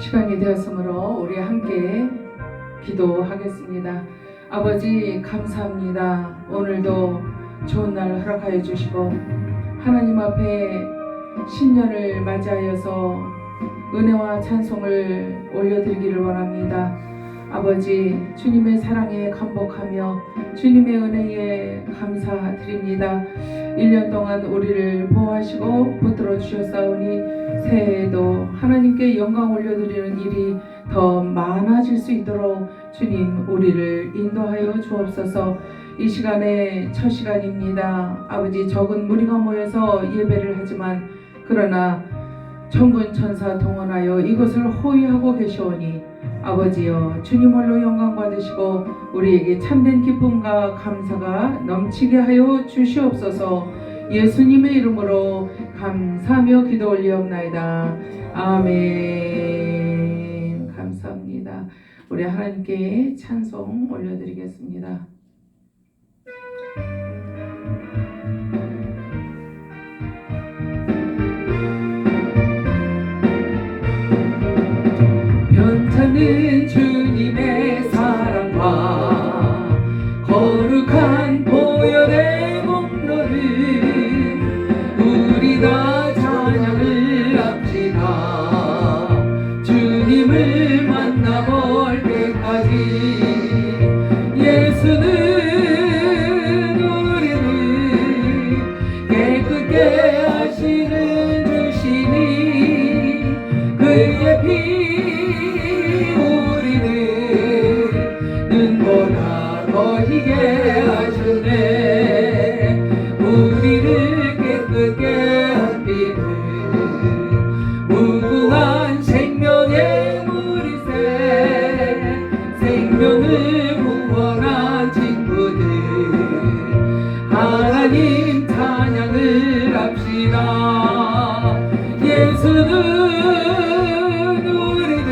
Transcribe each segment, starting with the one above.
시간이 되었으므로 우리 함께 기도하겠습니다. 아버지 감사합니다. 오늘도 좋은 날 허락하여 주시고 하나님 앞에 신년을 맞이하여서 은혜와 찬송을 올려드리기를 원합니다. 아버지 주님의 사랑에 감복하며 주님의 은혜에 감사드립니다. 1년 동안 우리를 보호하시고 붙들어 주셨사오니 새해에도 하나님께 영광 올려드리는 일이 더 많아질 수 있도록 주님 우리를 인도하여 주옵소서. 이 시간에 첫 시간입니다. 아버지 적은 무리가 모여서 예배를 하지만 그러나 천군 천사 동원하여 이것을 호위하고 계시오니 아버지여 주님 홀로 영광 받으시고 우리에게 참된 기쁨과 감사가 넘치게 하여 주시옵소서. 예수님의 이름으로 감사하며 기도 올리옵나이다. 아멘. 감사합니다. 우리 하나님께 찬송 올려드리겠습니다. 변찮는 주님의 사랑과 거룩한 보혈의 공로를 우리 다 찬양을 합시다. 주님을 만나볼 때까지 예수는 우리를 깨끗게 하시는 주시니 그의 피 거히게 하셨네. 우리를 깨끗게 한 피는 무궁한 생명의 물이세. 생명을 구원한 친구들 하나님 찬양을 합시다. 예수는 우리를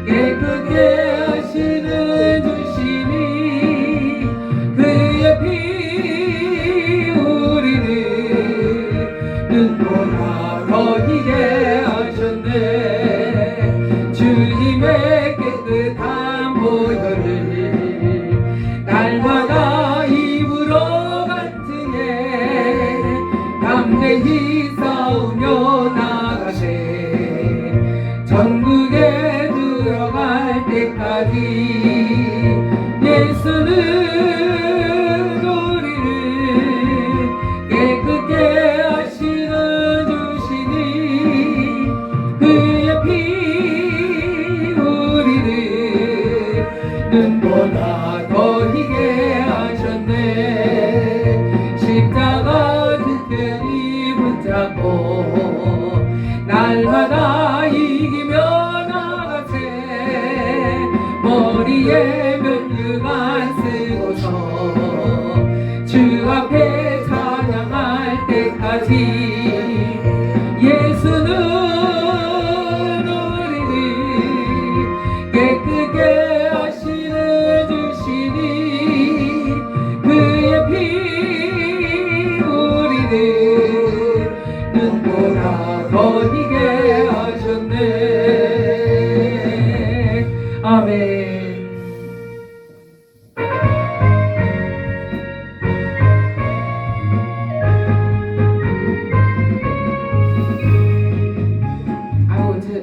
깨끗게 하시는 그의 피 우리를 눈보라 거히게 하셨네. 주님의 깨끗한 보혈을 날마다 입으로 간증해 담대히 싸우며 나가세. 천국에 들어갈 때까지 예수는 우리를 깨끗게 하시는 주시니 그의 피 우리를 눈보다 거히게 하셨네. 십자가 든든히 붙잡고 날마다 이기며 나가세. 머리에 면류관 쓰고서 주 앞에 찬양할 때까지 예수는 우리를 깨끗게 하시는 주시니 그의 피 우리를 눈보라 거히게 하셨네. 아멘.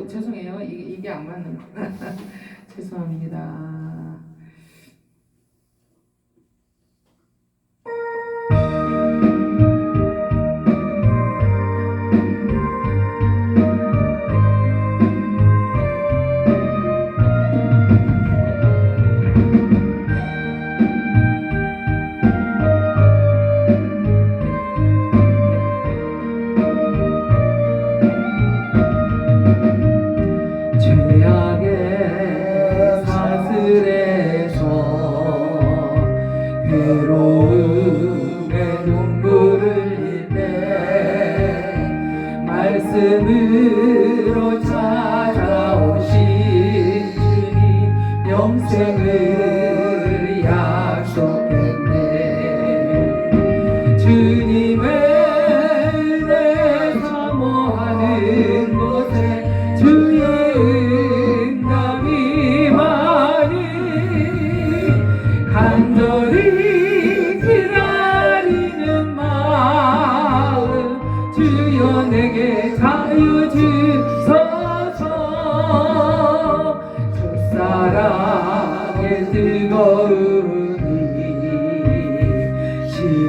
죄송해요. 이게 안 맞는 거. 죄송합니다.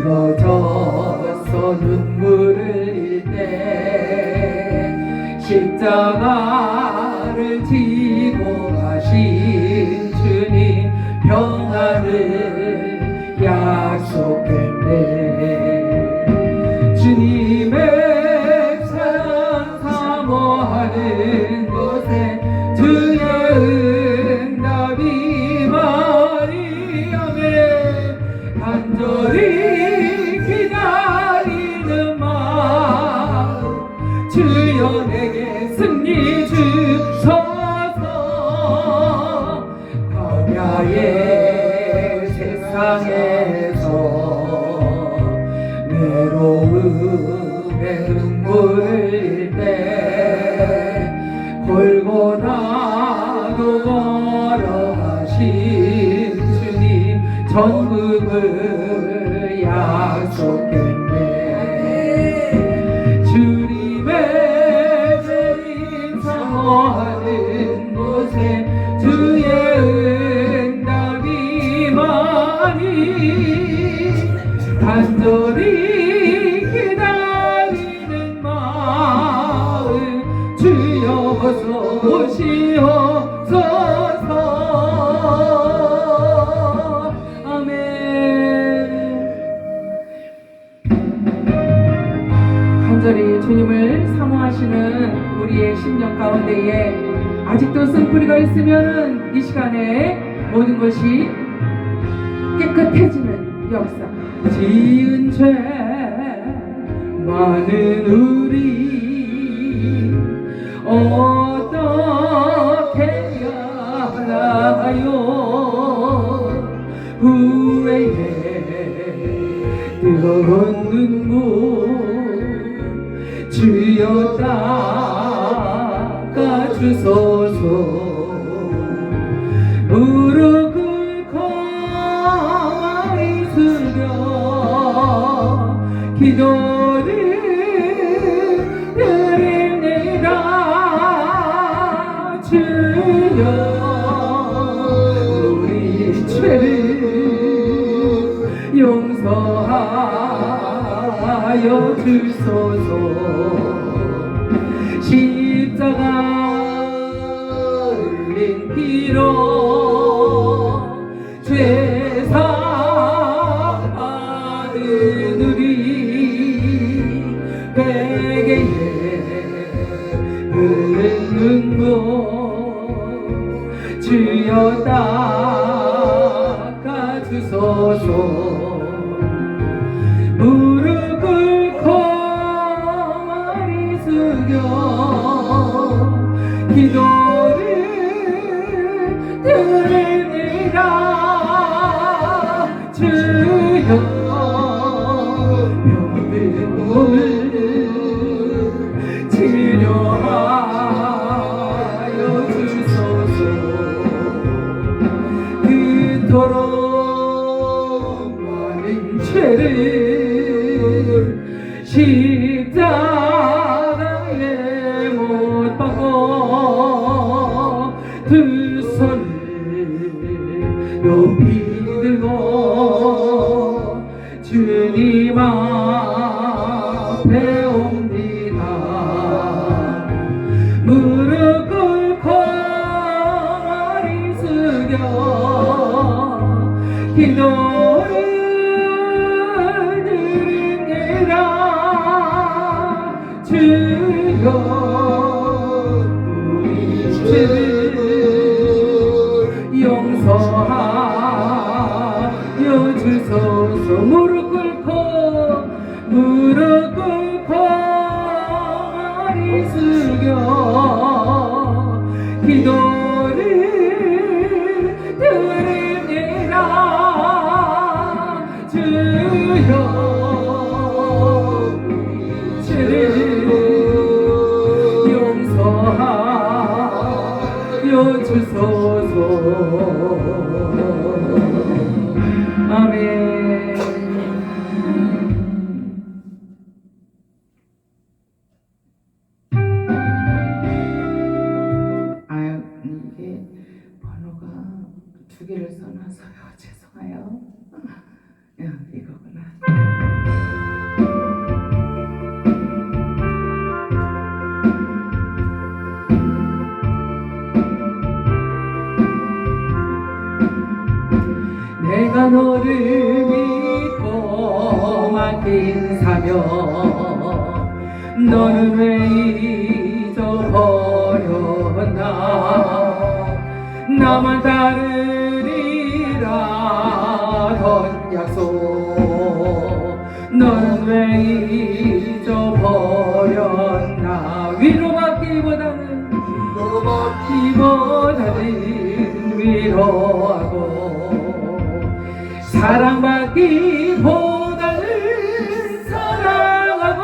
붉어져서 눈물을 흘릴 때 십자가를 지고 가신 주님 평안을 약속했네. 주님의 사랑 사모하는 곳에 주의 응답이 많이 오네. 간절히 기다리는 마음 주여 내게 승리 주소서. 광야의 세상에서 외로움에 눈물을 흘릴 때 골고다로 걸어가신 주님 전국을 약속했네. 주님의 재림 사모하는 곳에 주의 응답이 많이 간절히 기다리는 마음 주여 어서 오시옵소서. 아멘. 간절히 주님을 사모하시는 우리의 심령 가운데에 아직도 쓴뿌리가 있으면 이 시간에 모든 것이 깨끗해지는 역사. 지은 죄 많은 우리 어떻게 하나요? 후회에 뜨거운 눈물 주여 닦아주소서. 무릎 꿇고 머리 숙여 기도를 드립니다. 주여 우리 죄를 용서하여 주소서. 십자가 흘린 피로 죄사 받은 우리 베개에 흐른 눈물 주여 닦아주소서. 무릎 꿇고 머리 숙여 기도를 드립니다. 주여 병든 몸을 치료하여 주소서. 그토록 많은 죄를 십자가에 못 박고 두 손을 높이 들고 주님 앞에 옵니다. 무릎 꿇고 머리 숙여 기도를 드립니다. 주여 우리 죄를 용서하여 주소서. 무릎 꿇고 머리 숙여 기도를 드립니다. 주여 우리 죄를 용서하여 주소서. 아멘. 이게 번호가 두 개를 써놔서요. 죄송해요. 이거구나. 내가 너를 믿고 맡긴 사명 너는 왜 잊어버렸나 나만 따르리라 약속 너는 왜 잊어버렸나 위로받기보다는 위로하고 사랑받기보다는 사랑하고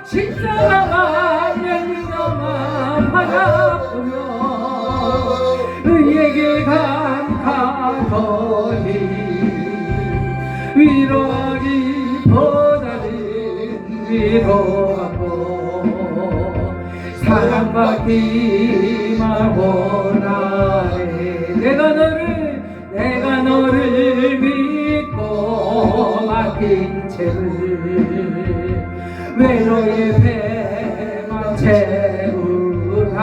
십자가가 열리너만 바라보며 의에게 감사하더니 위로하기보다는 위로하고 사랑받기만 원하네 내가 너를 믿고 맡긴 채를 외로의 배만 채우라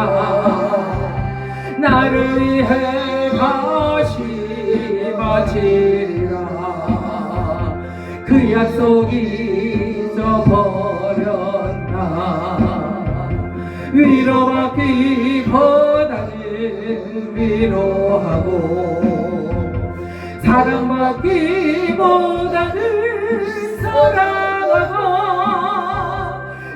나를 위해 다시 바치리라 그 약속이 잊어버렸나 위로받기보다는 위로하고 사랑받기보다는 사랑하고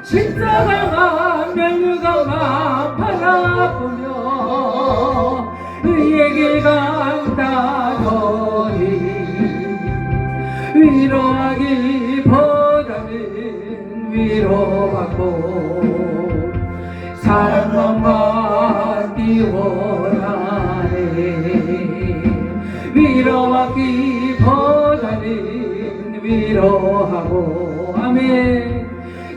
십자가만 멸류관만 바라보며 의에게 간다더니 위로하기보다는 위로받고 사랑만 받기 원하네 위로받기보다는 위로하고 아멘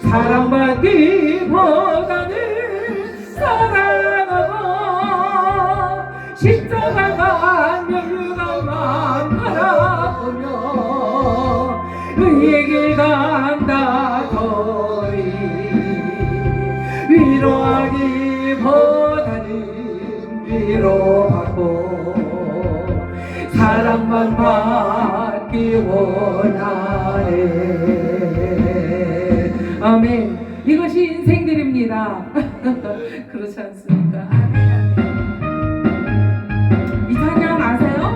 사랑받기보다는 사랑하고 십자가만 멸류관만 바라보며 의에게 간다더니 위로하기보다는 위로받고 사랑만 받기 원하네 아멘 이것이 인생들입니다 그렇지 않습니까? 이 찬양 아세요?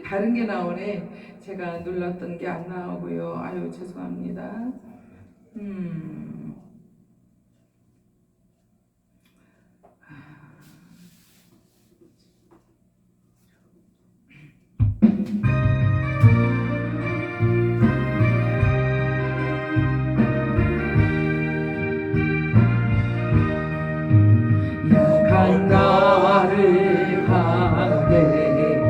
다른 게 나오네 제가 눌렀던 게 안 나오고요 아유 죄송합니다 약한 나를 강하게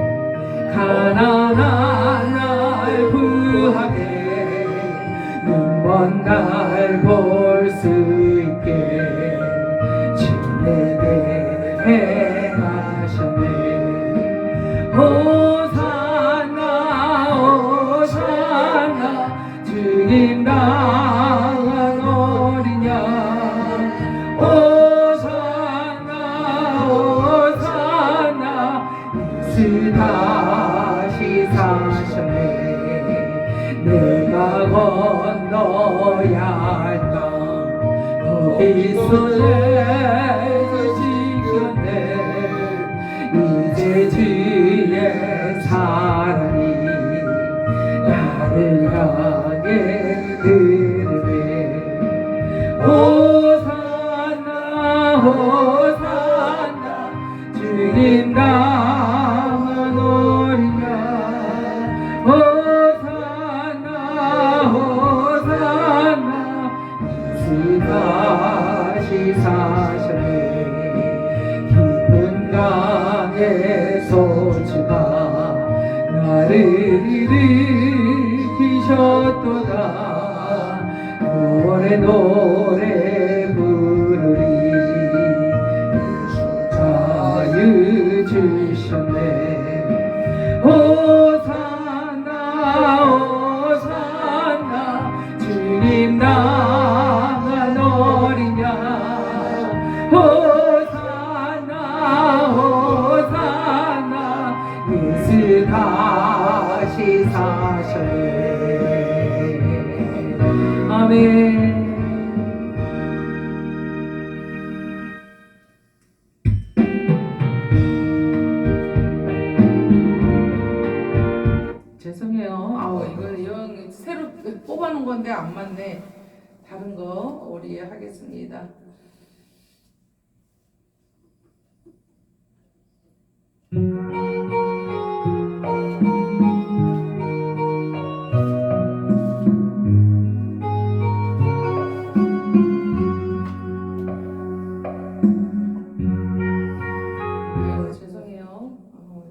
가난한 날 구하게 눈먼 날 볼 수 있게 침례게 행하셨네 호산나 호산나 주님 당한 어린 양 예수 다시 사셨네 내가 건너야 할 땅 거기서 지켰네 이제 주의 사랑이 나를 향해 흐르네 호산나 호산나 주님 당한 어린 양 호산나 호산나 예수 다시 사셨네 깊은 강의 소주가 나를 일으키셨도다 노래 노래 부르리 자유 주셨네 호산나 호산나 주님 당한 어린 양 호산나 호산나 아멘. 죄송해요. 이거 영 새로 뽑아놓은 건데 안 맞네. 다른 거 우리 하겠습니다. 죄송해요.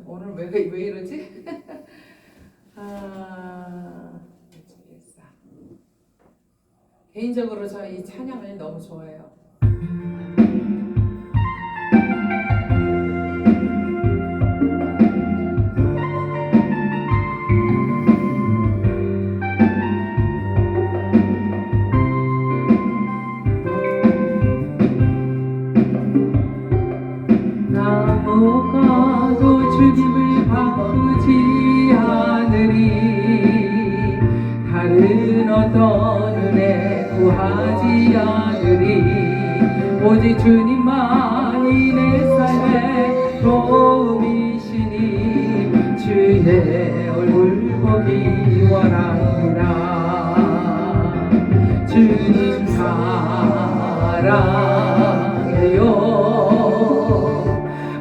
오늘 왜 이러지? 모르겠어. 개인적으로 저 이 찬양을 너무 좋아해요. 나무가도 주님을 바꾸지 않으리 다른 어떤 은혜 구하지 않으리 오직 주님만이 내 삶의 도움이시니 주의 얼굴 보기 원합니다. 주님 사랑해요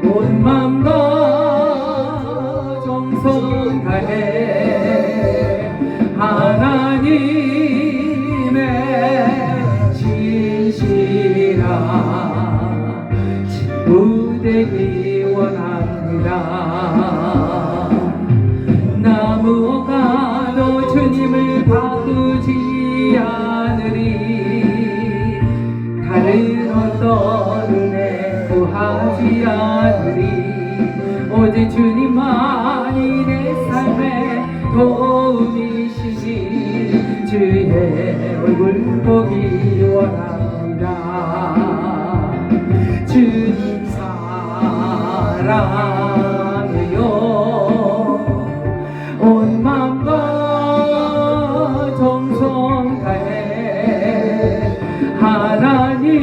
온 맘과 정성 다해 하나님의 진실한 친구 되기 원합니다. 나무가도 주님을 바꾸지 않으리 다른 어떤 은혜 구하지 않으리 오직 주님만이 내 삶의 도움이시니 주의 얼굴 보기 원합니다. 주님 사랑해요 온 맘과 정성 다해 하나님의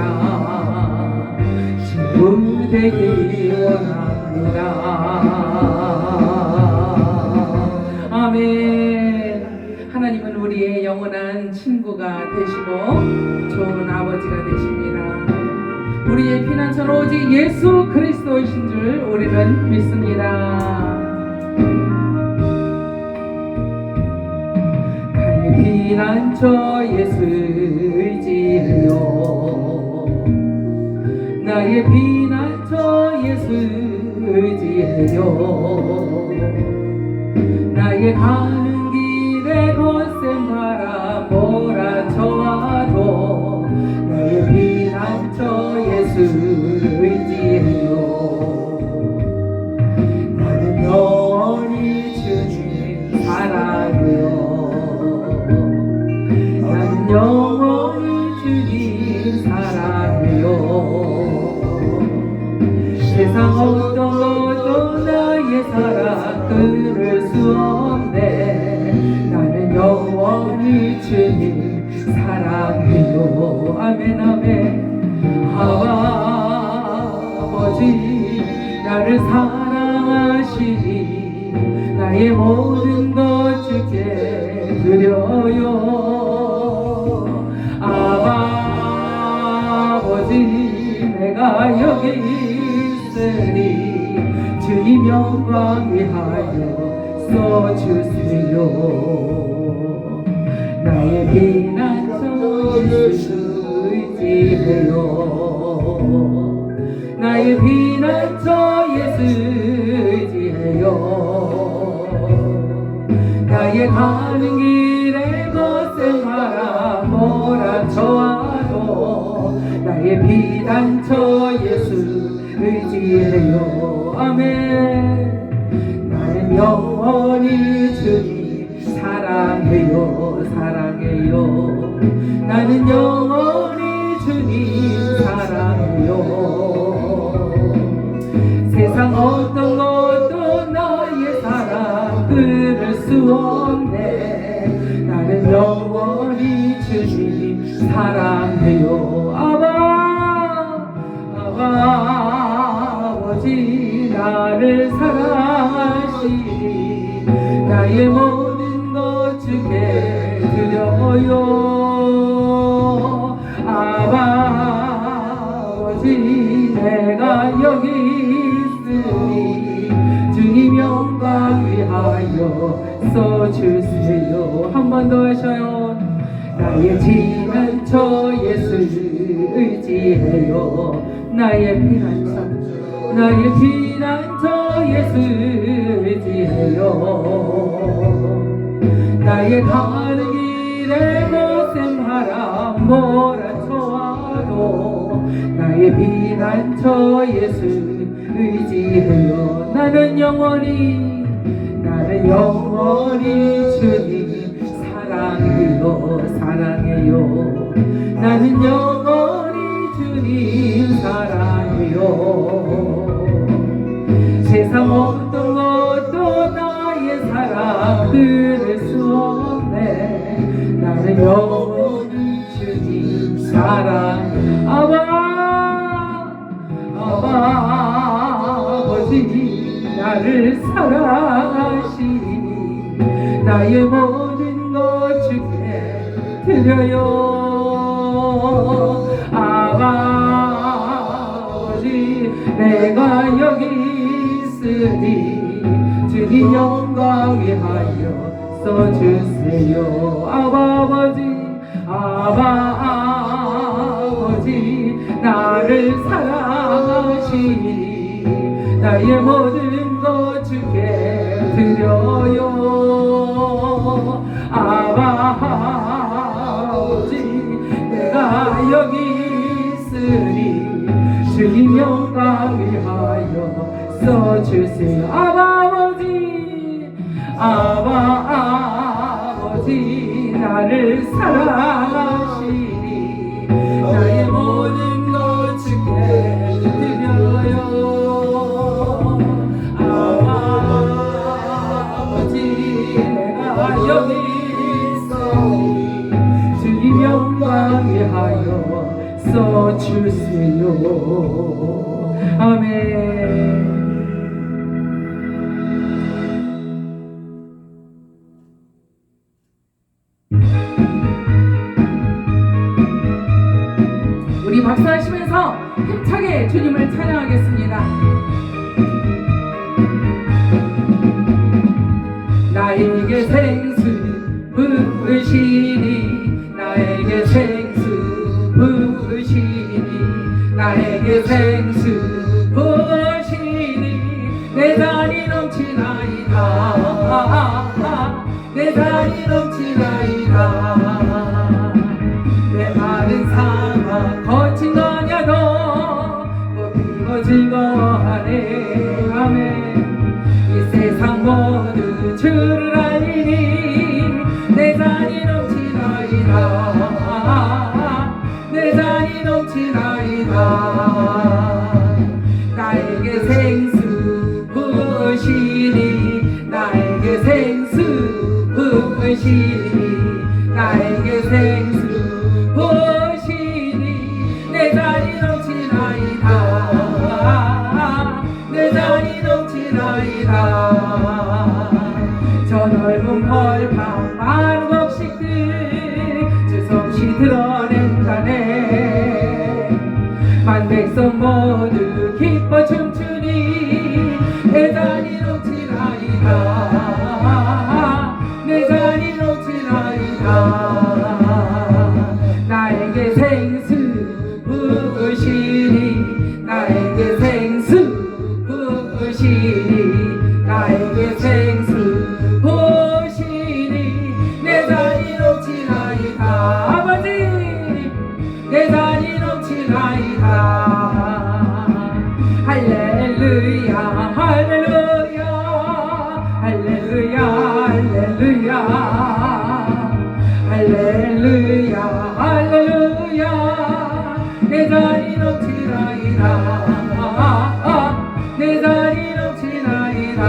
진실한 친구 되기 원합니다. 아멘. 하나님은 우리의 영원한 친구가 되시고 좋은 아버지가 되십니다. 우리의 피난처는 오직 예수 그리스도이신 줄 우리는 믿습니다. 나의 피난처 예수 의지해요 나의 피난처 예수 의지해요 나의 가는 길에 거센 바람 몰아쳐와도 나의 피난처 예수 의지해요 나는 영원히 주님 사랑해요 나는 영원히 주님 사랑해요 세상 어떤 것도 나의 사랑 끊을 수 없네 나는 영원히 주님 사랑해요 아멘 아멘 아버지 나를 사랑하시니 나의 모든 것 주께 드려요 아버지 내가 여기 있으니 주님 영광 위하여 써주세요 나의 피난처 예수 의지해요 나의 피난처 예수 의지해요 나의 가는 길에 거센 바람 몰아쳐와도 나의 피난처 예수 의지해요 아멘 나는 영원히 주님 사랑해요 사랑해요 나는 영원히 주님 사랑해요 세상 어떤 것도 나의 사랑 끊을 사랑해요. 아버지 나를 사랑하시니 나의 모든 것 주께 드려요. 아버지 내가 여기 있으니 주님 영광 위하여 써주세요. 한 번 더 하셔요. 나의 피난처 예수 의지해요. 나의 피난처 예수 의지해요. 나의 가는 길에 거센 바람 몰아쳐와도 나의 피난처 예수 의지해요. 나는 영원히 주님 사랑해요. 나는 영원히 주님 사랑해요. 세상 어떤 것도 나의 사랑 끊을 수 없네. 나는 영원히 주님 사랑해. 아버지 나를 사랑하시니 나의 모든 것 주께 드려요. 아버지 내가 여기 있으니 주님 영광 위하여 써주세요. 아버지 나를 사랑하시니 나의 모든 것 주께 드려요. 아버지 내가 여기 있으니 주님 영광 위하여 써주세요. 아버지 나를 사랑하시니 나의 모든 것 주께 드려요. 아버지 내가 여기 있으니 주님 영광 위하여 써주세요. 아멘. 우리 박수하시면서 힘차게 주님을 찬양하겠습니다. 나에게 생수 부으시니 나에게 생수 부으시니 나에게 생수 부으시니 내 잔이 넘치나이다. 내 잔이 넘치나이다. 내 마른 사막 거친 거냐도 꽃피고 즐거워하네. 아멘. 이 세상 모두 주를 알리니 내 잔이 넘치나이다. 내 잔이 넘치나이다. 나에게 생수 부으시니 나에게 생수 부으시니 나에게 생수 부으시니 내 잔이 넘치나이다. 내 잔이 넘치나이다. 저 넓은 벌판 마른 곡식들 주 솜씨 드러낸다네. 만백성 모두 기뻐 춤추니 내 잔이 넘치나이다. 내 잔이 넘치나이다. 나에게 생수 부으시니 나에게 생수 부으시니 나에게 생수 부으시니 내 잔이 넘치나이다. 아버지 내 잔이 넘치나이다. 할렐루야 할렐루야 할렐루야 할렐루야 할렐루야 할렐루야 내 잔이 넘치나이다. 내 잔이 넘치나이다.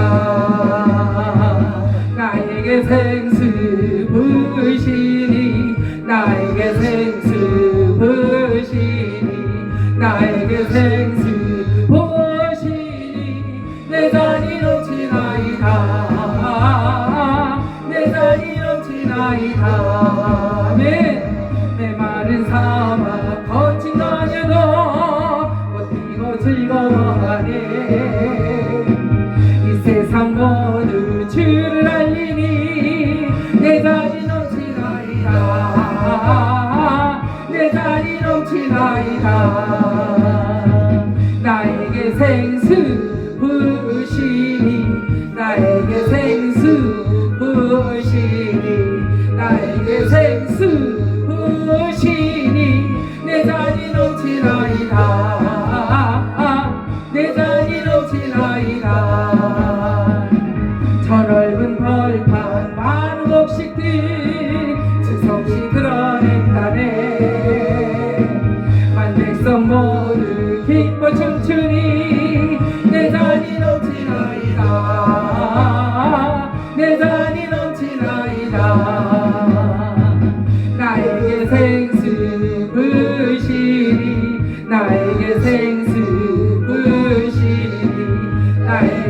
나에게 생수 부으시니 나에게 생수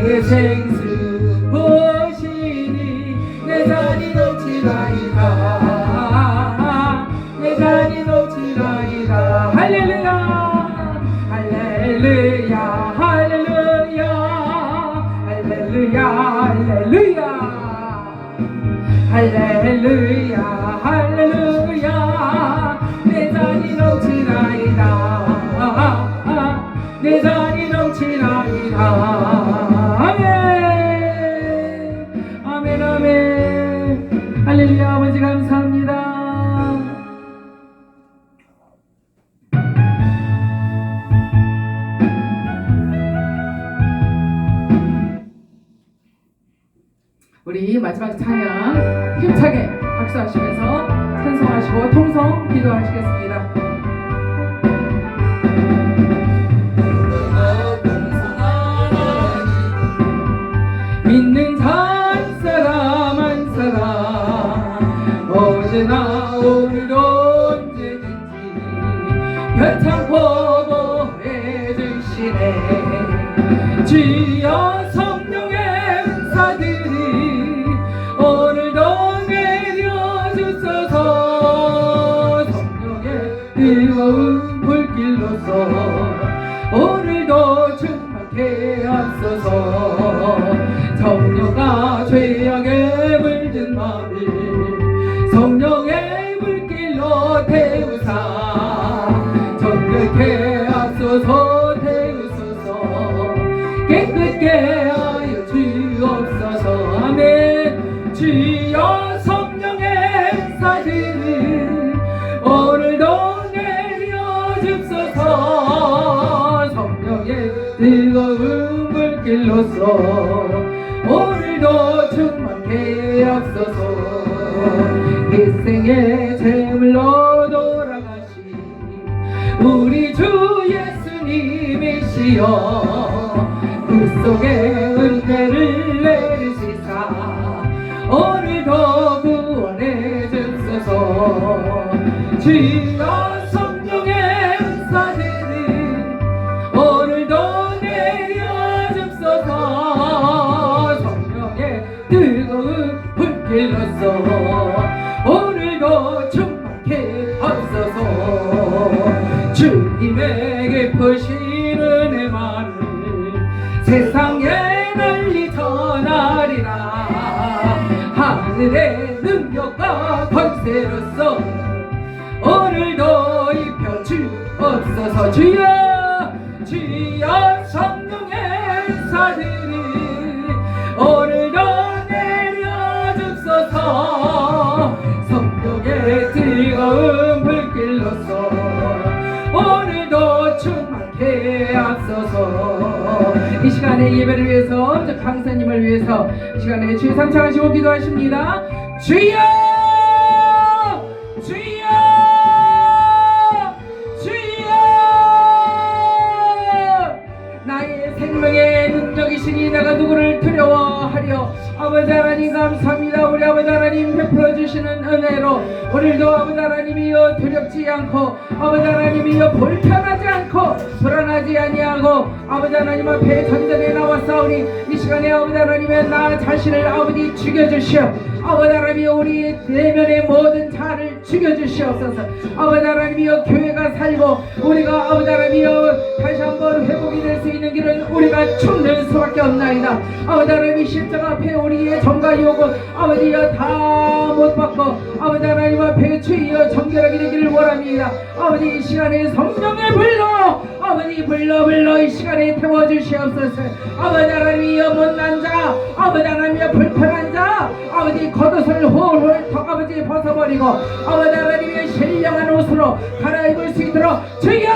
내 생수 보시니 내 잔이 넘치나이다 내 잔이 넘치나이다 할렐루야 할렐루야 할렐루야 할렐루야 할렐루야 할렐루야 할렐루야 내 잔이 넘치나이다 내 잔이 넘치나이다 아멘 아멘 아멘 할렐루야 아버지 감사합니다. 우리 마지막 찬양 힘차게 박수하시면서 찬송하시고 통성 기도하시겠습니다. 믿는 한 사람 한 사람 어제나 오늘도 언제든지 별창포 보혜주시네 주여 성령의 은사들이 오늘도 내려주소서 성령의 뜨거운 불길로서 오늘도 충만케 하소서 성령아 죄악에 물든 마음을 성령의 불길로 태우사 정결케 하소서 태우소서 깨끗게 하여 주옵소서 아멘 주여 성령의 은사들을 오늘도 내려주소서 성령의 뜨거운 불길로서 오늘도 충만케 하소서 일생의 제물로 돌아가신 우리 주 예수님이시여 그 속에 은혜를 내리시사 오늘도 구원해 주소서 주여 성령의 은사들을 오늘도 내려주소서 성령의 뜨거운 불길로서 오늘도 충만케 하소서 주님에게 퍼신 은혜만을 세상에 널리 전하리라 하늘의 능력과 권세로서 오늘도 입혀주옵소서 주여 주여 성령의 은사들을 오늘도 내려주소서 성령의 뜨거운 불길로서 오늘도 충만케 하소서 이 시간에 예배를 위해서 강사님을 위해서 이 시간에 주여 삼창하시고 기도하십니다. 주여 주여 주여 나의 생명의 능력이시니 내가 누구를 두려워하려 아버지 하나님 감사합니다. 우리 아버지 하나님 베풀어 주시는 은혜로 오늘도 아버지 하나님이여 두렵지 않고 아버지 하나님이여 불편하지 않고 불안하지 아니하고 아버지 하나님 앞에 전전에 나왔사오니 이 시간에 아버지 하나님의 나 자신을 아버지 죽여주시오. 아버지 하나님이여 우리 내면의 모든 자를 죽여주시옵소서. 아버지 하나님이여 교회가 살고 우리가 아버지 하나님이여 다시 한번 회복이 될 수 있는 길은 우리가 죽는 수밖에 없나이다. 아버지 하나님이 십자가 앞에 우리의 정과 요구 아버지여 다 못 받고 아버지 하나님 앞에 주여 정결하게 되기를 원합니다. 아버지 이 시간에 성령의 불로 아버지 불러 이 시간에 태워주시옵소서. 아버지 하나님이여 못난 자 아버지 하나님이여 불편한 자 아버지 겉옷을 홀홀 아버지 벗어버리고 아버지 하나님이여 신령한 옷으로 갈아입을 수 있도록 주여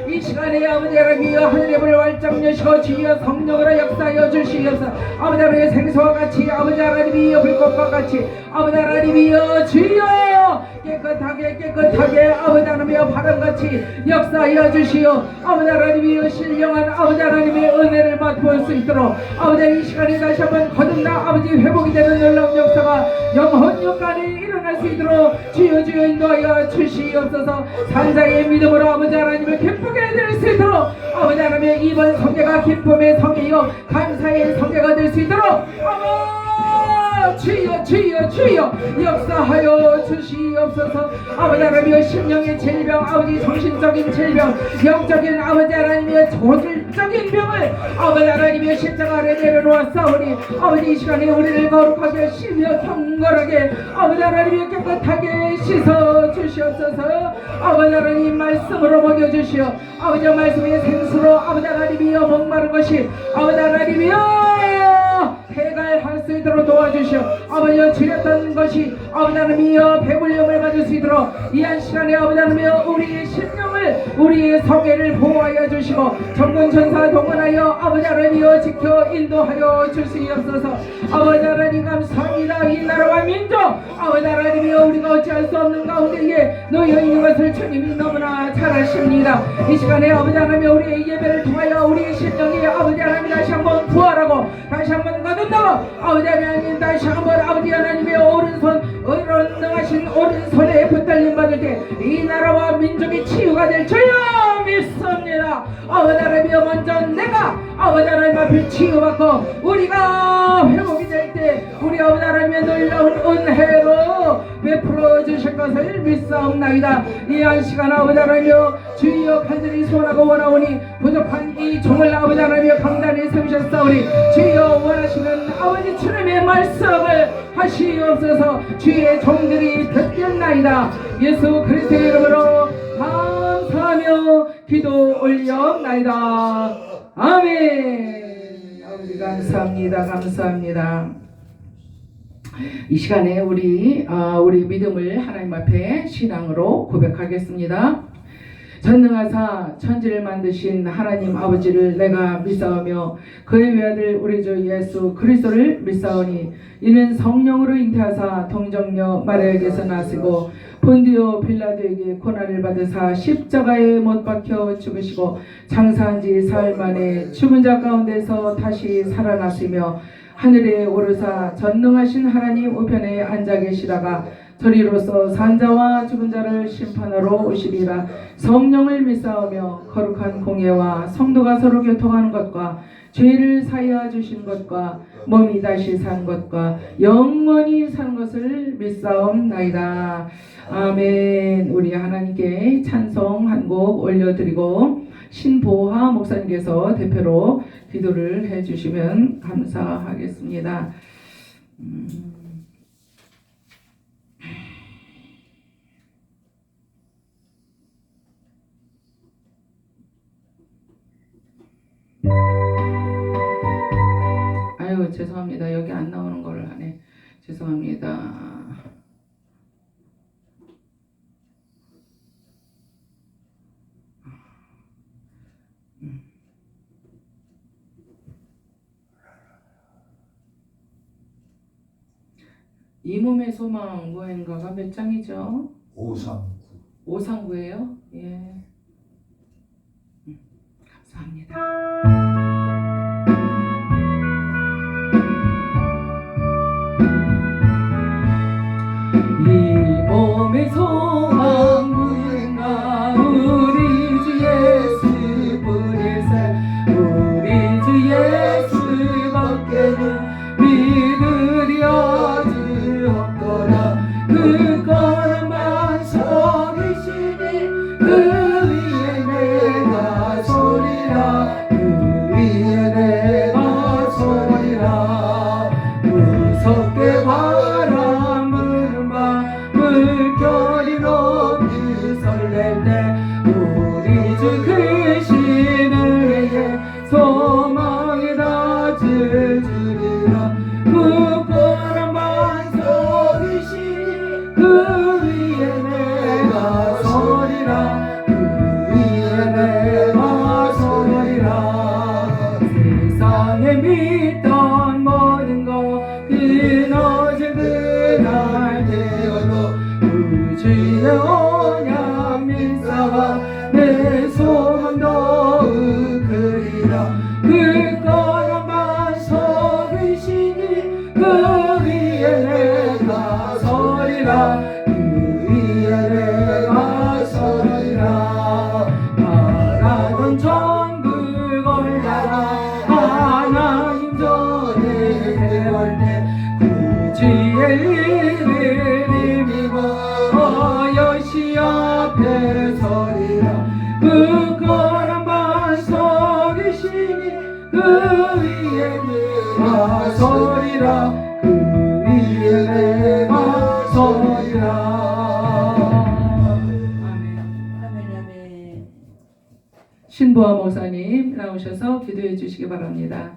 이 시간에 아버지 하나님이여 하늘의 불을 활짝 여시고 주여 성령으로 역사하여 주시옵소서. 아버지 하나님의 생수와 같이 아버지 하나님이여 불꽃과 같이 아버지 하나님이여 주여 깨끗하게 아버지 하나님이여 바람같이 역사하여 주시오. 아버지 하나님이여 신령한 아버지 하나님의 은혜를 맛볼 수 있도록 아버지 이 시간에 다시 한번 거듭나 아버지 회복이 되는 놀라운 역사가 영혼육간에 일어날 나갈 수 있도록 주여 주여 인도하여 주시옵소서. 산자의 믿음으로 아버지 하나님을 기쁘게 해드릴 수 있도록 아버지 하나님의 이번 성회가 기쁨의 성회요 감사의 성회가 될 수 있도록 주여 주여 주여 역사하여 주시옵소서. 아버지 하나님의 심령의 질병, 아버지 정신적인 질병, 영적인 아버지 하나님의 조질적인 병을 아버지 하나님의 십자가 아래 내려놓았사오니 아버지 이 시간에 우리를 거룩하게 씻으며 경건하게 아버지 하나님의 깨끗하게 씻어 주시옵소서. 아버지 하나님 말씀으로 먹여주시오. 아버지 말씀의 생수로 아버지 하나님이여 목마른 것이 아버지 하나님이여 해갈할 수 있도록 도와주시오. 아버지여 줄였던 것이 아버지 하나님이여 배불림을 가질 수 있도록 이 한 시간에 아버지 하나님이여 우리의 심령을 우리의 성회를 보호하여 주시고 정권천사 동원하여 아버지 하나님이여 지켜 인도하여 주시옵소서. 아버지 하나님 감사합니다. 이 나라와 민족 아버지 하나님이여 우리가 어찌할 수 없는 가운데에 놓여 있는 것을 주님이 너무나 잘 아십니다. 이 시간에 아버지 하나님이여 우리의 예배를 통하여 우리의 심령이 아버지 하나님 다시 한번 부활하고 다시 한번 거듭나고 아버지 하나님 다시 한번 아버지 하나님의 오른손 능하신 오른손에 붙들림 받을 때 이 나라와 민족이 치유가 될 주여 믿습니다. 아버지 하나님이여 먼저 내가 아버지 하나님 앞에 치유받고 우리가 회복이 될 때 우리 아버지 하나님의 놀라운 은혜로 베풀어 주실 것을 믿사옵나이다. 이 한 시간 아버지 하나님이여 주여 간절히 소원하고 원하오니 부족한 이 종을 아버지 하나님이여 강단에 세우셨사오니 주여 원하시는 아버지 주님의 말씀을 하시옵소서. 주의 종들이 듣겠나이다. 예수 그리스도의 이름으로 감사하며 기도 올려옵나이다. 아멘. 아버지 감사합니다. 감사합니다. 이 시간에 우리 믿음을 하나님 앞에 신앙으로 고백하겠습니다. 전능하사 천지를 만드신 하나님 아버지를 내가 믿사오며 그의 외아들 우리 주 예수 그리스도를 믿사오니 이는 성령으로 잉태하사 동정녀 마리아에게서 나시고 본디오 빌라도에게 고난을 받으사 십자가에 못 박혀 죽으시고 장사한 지 사흘 만에 죽은 자 가운데서 다시 살아나시며 하늘에 오르사 전능하신 하나님 우편에 앉아 계시다가 저리로서 산자와 죽은 자를 심판하러 오시리라. 성령을 믿사오며 거룩한 공예와 성도가 서로 교통하는 것과 죄를 사하여 주신 것과 몸이 다시 산 것과 영원히 산 것을 믿사옵나이다. 아멘. 우리 하나님께 찬송 한 곡 올려드리고 신보하 목사님께서 대표로 기도를 해주시면 감사하겠습니다. 아유 죄송합니다. 여기 안 나오는 거를 하네. 죄송합니다. 이 몸의 소망 뭐인가가 몇 장이죠? 539예요? 예. 감사합니다. 이 몸의 소망 무인가 우리 주 예수 뿐일세 우리 주 예수 밖에는 믿으려 주 없거나 그 걸음만 서 계시니 그 위에 내가 서리라 그 위에 내가 서리라 무섭게 바람 부는 밤 물결이 높이 설렐 때 우리 주 크신 은혜에 소망이 닿을 줄이라 무거운 반석 이시니 그 위에 내가 서리라 그 위에 내가 서리라 세상에 믿던 모든 것 그너질 그날 되어도 우주의 언약 민사가 내 소망도 그리라 그 거룩한 반석이시니 그 위에 내가 서리라 나라 하나님 전에 배울 때 구주의 이름을 믿어 여시 앞에 서리라 그 거란만 서리시니 그 위에 내가 서리라 그 위에 내가 서리라. 신보아 목사님 나오셔서 기도해 주시기 바랍니다.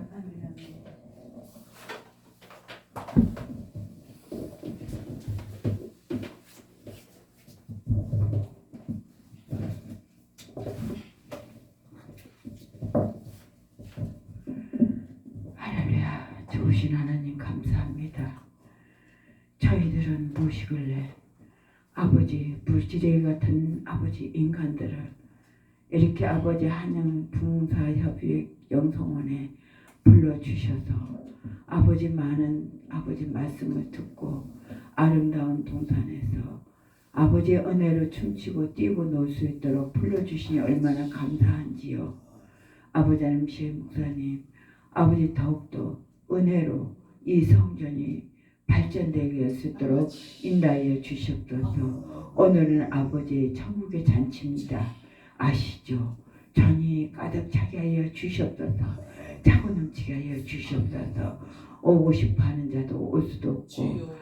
할렐루야. 좋으신 하나님 감사합니다. 저희들은 무엇이길래 아버지 물지레 같은 아버지 인간들을 이렇게 아버지 한영 붕사협의회 영성원에 불러주셔서 아버지 많은 아버지 말씀을 듣고 아름다운 동산에서 아버지의 은혜로 춤추고 뛰고 놀 수 있도록 불러주시니 얼마나 감사한지요. 아버지 하나님 시의 목사님 아버지 더욱더 은혜로 이 성전이 발전되게 할 수 있도록 인도하여 주시옵소서. 오늘은 아버지 천국의 잔치입니다. 아시죠? 전이 가득 차게 하여 주시옵소서. 차고 넘치게 하여 주시옵소서. 오고 싶어 하는 자도 올 수도 없고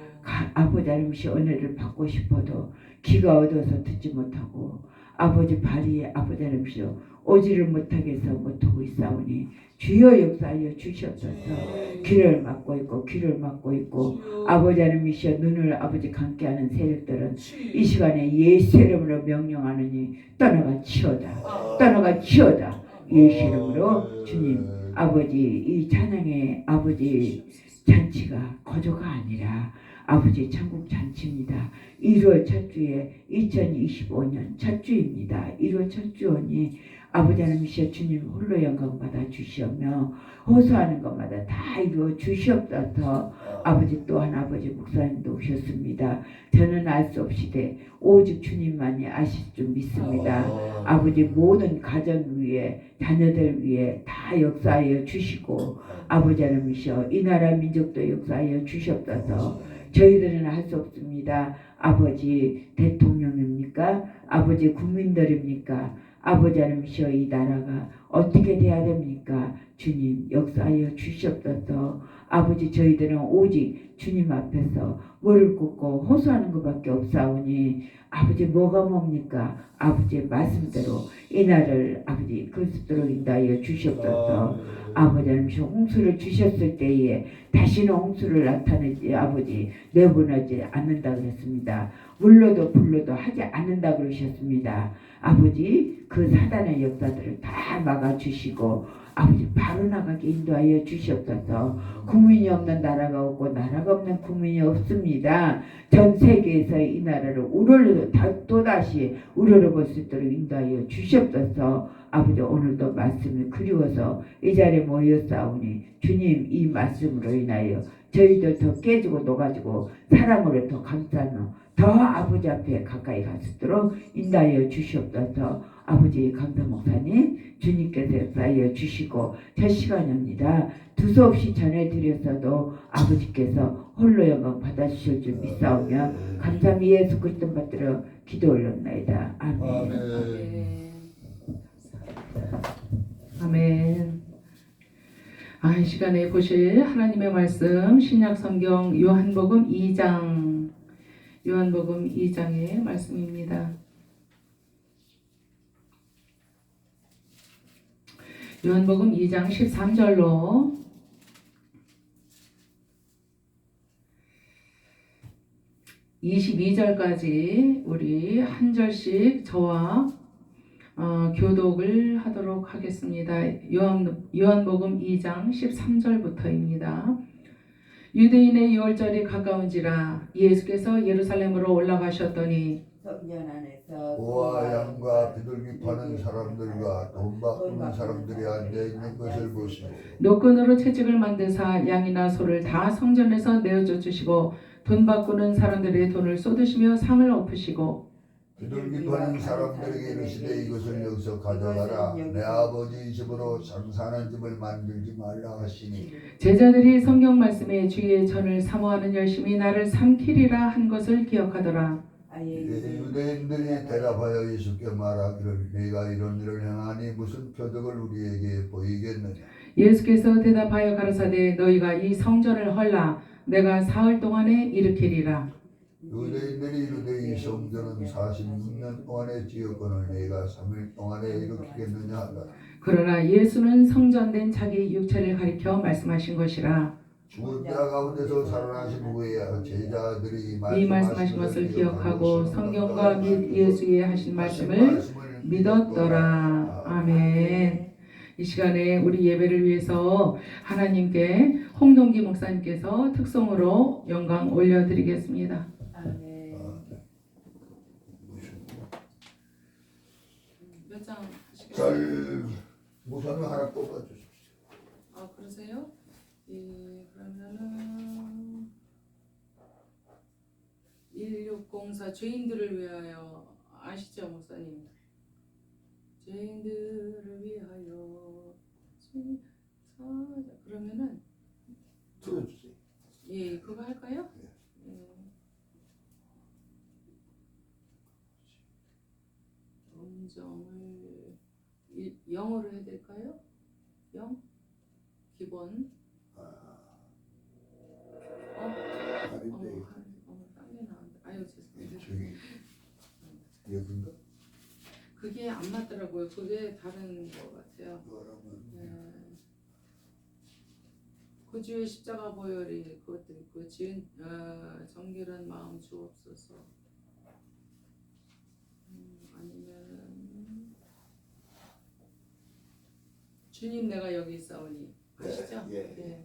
아버지 하나님의 은혜를 받고 싶어도 귀가 어두워서 듣지 못하고 아버지 발이 아버지 하나님의 오지를 못하게 해서 못하고 있사오니 주여 역사하여 주시옵소서. 귀를 막고 있고 귀를 막고 있고 아버지 하나님이시여 눈을 아버지 감게 하는 세력들은 이 시간에 예수 이름으로 명령하느니 떠나가 치어다 떠나가 치어다. 예수 이름으로 주님 아버지 이 찬양의 아버지 잔치가 거저가 아니라 아버지 천국 잔치입니다. 1월 첫 주에 2025년 첫 주입니다. 1월 첫 주오니 아버지 하나님이시여 주님 홀로 영광 받아 주시오며 호소하는 것마다 다 이루어 주시옵소서. 아버지 또한 아버지 목사님도 오셨습니다. 저는 알 수 없이되 오직 주님만이 아실 줄 믿습니다. 아버지 모든 가정 위에 자녀들 위에 다 역사하여 주시고 아버지 하나님이시여 이 나라 민족도 역사하여 주시옵소서. 저희들은 할 수 없습니다. 아버지 대통령입니까? 아버지 국민들입니까? 아버지 하나님이시여 이 나라가 어떻게 돼야 됩니까? 주님 역사하여 주시옵소서. 아버지 저희들은 오직 주님 앞에서 무릎 꿇고 호소하는 것밖에 없사오니 아버지 뭐가 뭡니까? 아버지의 말씀대로 이 나라를 아버지 그리스도로 인도하여 주시옵소서. 아버지 하나님이시여 홍수를 주셨을 때에 다시는 홍수를 나타내지 아버지 내보내지 않는다 그랬습니다. 물로도 불로도 하지 않는다 그러셨습니다. 아버지 그 사단의 역사들을 다 막아주시고 아버지 바로 나가게 인도하여 주시옵소서. 국민이 없는 나라가 없고 나라가 없는 국민이 없습니다. 전 세계에서 이 나라를 또다시 우러러볼 수 있도록 인도하여 주시옵소서. 아버지 오늘도 말씀이 그리워서 이 자리에 모였사오니 주님 이 말씀으로 인하여 저희들 더 깨지고 녹아지고 사랑으로 더 감싸며 더 아버지 앞에 가까이 갈 수 있도록 인도하여 주시옵소서. 아버지 강사 목사님 주님께서 역사하여 주시고 첫 시간입니다. 두서없이 전해드렸어도 아버지께서 홀로 영광 받아주실 줄 믿사오며 감사함이 예수 그리스도 받들어 기도 올렸나이다. 아멘. 아멘. 아멘. 이 시간에 보실 하나님의 말씀 신약성경 요한복음 2장의 말씀입니다. 요한복음 2장 13절로 22절까지 우리 한 절씩 저와 교독을 하도록 하겠습니다. 요한복음 2장 13절부터입니다. 유대인의 유월절이 가까운지라 예수께서 예루살렘으로 올라가셨더니 성전 안에서 고와 양과 비둘기 파는 사람들과 돈 바꾸는 사람들이 앉아있는 것을 보시고 노끈으로 채찍을 만드사 양이나 소를 다 성전에서 내어줘 주시고 돈 바꾸는 사람들의 돈을 쏟으시며 상을 엎으시고 비둘기 파는 사람들에게 이르시되 이것을 여기서 가져가라. 내 아버지 집으로 장사하는 집을 만들지 말라 하시니 제자들이 성경 말씀에 주의 전을 사모하는 열심히 나를 삼키리라 한 것을 기억하더라. 유대인들이 대답하여 예수께 말하기를 네가 이런 일을 행하니 무슨 표적을 우리에게 보이겠느냐. 예수께서 대답하여 가라사대 너희가 이 성전을 헐라 내가 사흘 동안에 일으키리라. 유대인들이 이르되 이 성전은 46년 동안에 지었거늘 네가 3일 동안에 일으키겠느냐 하더라. 그러나 예수는 성전된 자기 육체를 가리켜 말씀하신 것이라. 죽은 자 가운데서 살아나신 후에 제자들이 이 말씀하신 것을 기억하고 성경과 및 예수의 하신 말씀을 믿었더라. 아멘. 이 시간에 우리 예배를 위해서 하나님께 홍동기 목사님께서 특송으로 영광 올려드리겠습니다. 몇 장 하시겠어요? 우선은 하나 뽑아주십시오. 아 그러세요? 예, 그러면은 1604 죄인들을 위하여 아시죠 목사님? 죄인들을 위하여 그러면은 들어주세요. 예 그거 할까요? 음정을 0으로 해야 될까요? 0? 기본 아닌데 딴게 나왔는데 아유 죄송해요. 저기 여긴가? 그게 안 맞더라고요. 그게 다른 것 같아요. 그 주의 십자가 보혈이 그것도 있고 지은 정결한 마음 주옵소서. 아니면 주님 내가 여기 있사오니 아시죠? 예. 네.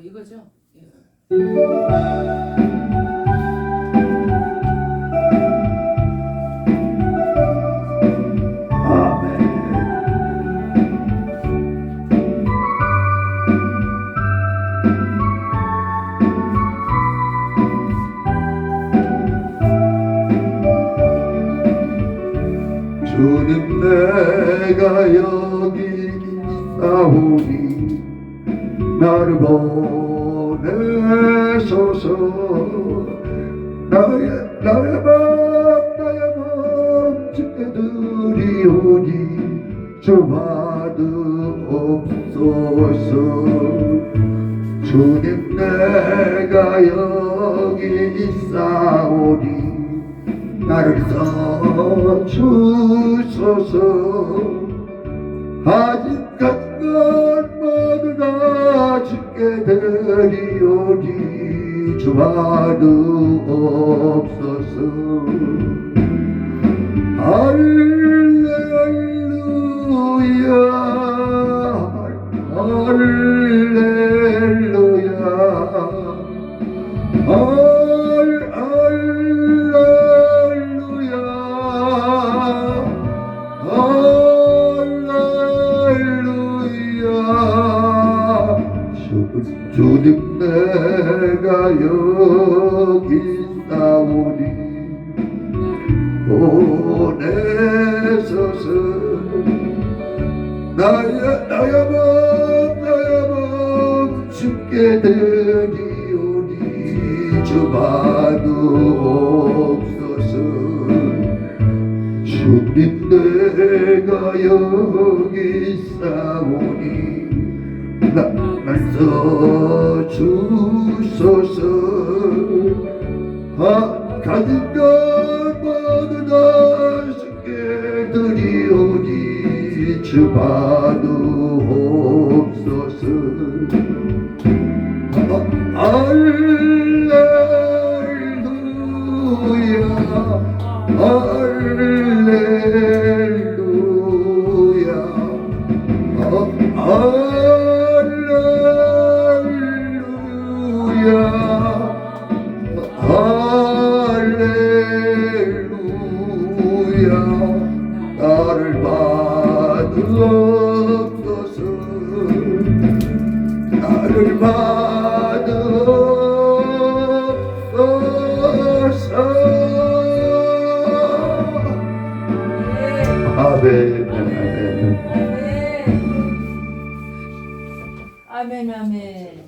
이거죠? 예. 주님 내가 여기 있사오니 나를 보내소서. 나의 맘 주께 드리오니 주 받으옵소서. 주님 내가 여기 있사오니 나를 써주소서. 아직까지 난 모두 다 주께 드리오니 주 받으옵소서. 할렐루야 할렐루야 주님 내가 여기 있사오니 보내소서. 나의 맘 주께 드리오니 주 받으옵소서. 주님 내가 여기 있사오니 날 써주소서. 가진 것 모두 다 주께 드리오니 주 받으옵소서. 할렐루야 할렐루야 할렐루야 나를 받으옵소서. 주옵소서 나를 받으소서 아멘 아멘 아멘.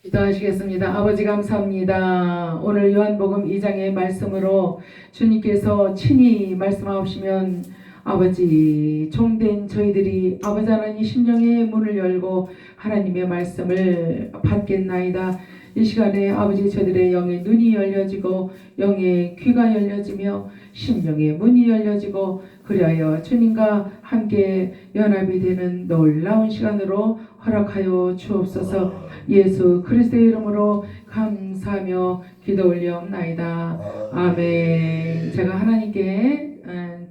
기도하시겠습니다. 아버지 감사합니다. 오늘 요한복음 2장의 말씀으로 주님께서 친히 말씀하시면 아버지 종된 저희들이 아버지 하나님 심령의 문을 열고 하나님의 말씀을 받겠나이다. 이 시간에 아버지 저들의 영의 눈이 열려지고 영의 귀가 열려지며 심령의 문이 열려지고 그리하여 주님과 함께 연합이 되는 놀라운 시간으로 허락하여 주옵소서. 예수 그리스도의 이름으로 감사하며 기도 올려옵나이다. 아멘. 제가 하나님께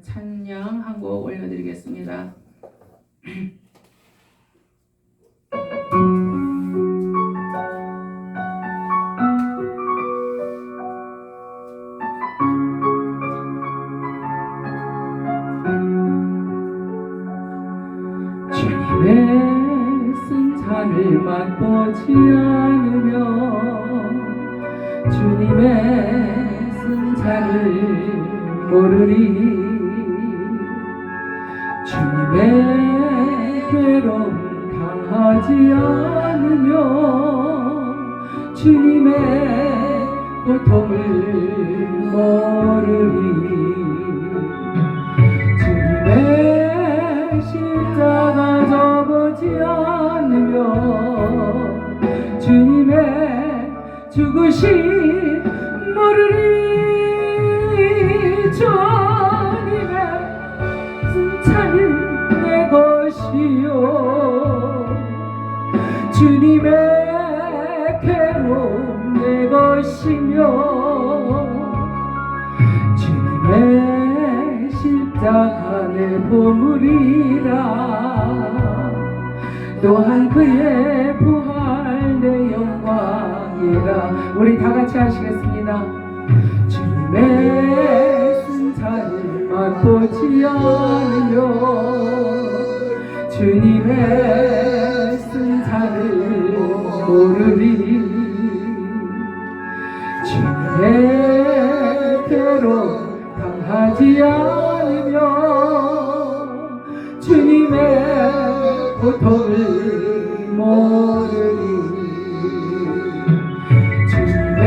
찬양 한 곡 올려드리겠습니다. 주님의 승찬을 맛보지 않으며 주님의 승찬을 모르리. 주님의 괴로움 당하지 않으며 주님의 고통을 모르리. 주님의 십자가 져보지 않으며 주님의 죽으심 모르리. 주님의 승찬은 내 것이요 주님의 괴로움 내 것이며 주님의 십자가 내 보물이라. 또한 그의 부활 내 영광이라. 우리 다 같이 하시겠습니다. 주님의 승찬을 맛보지 않으며 주님의 승찬을 모르리. 주님의 괴로움 당하지 않으며 주님의 고통을 모르리. 주님의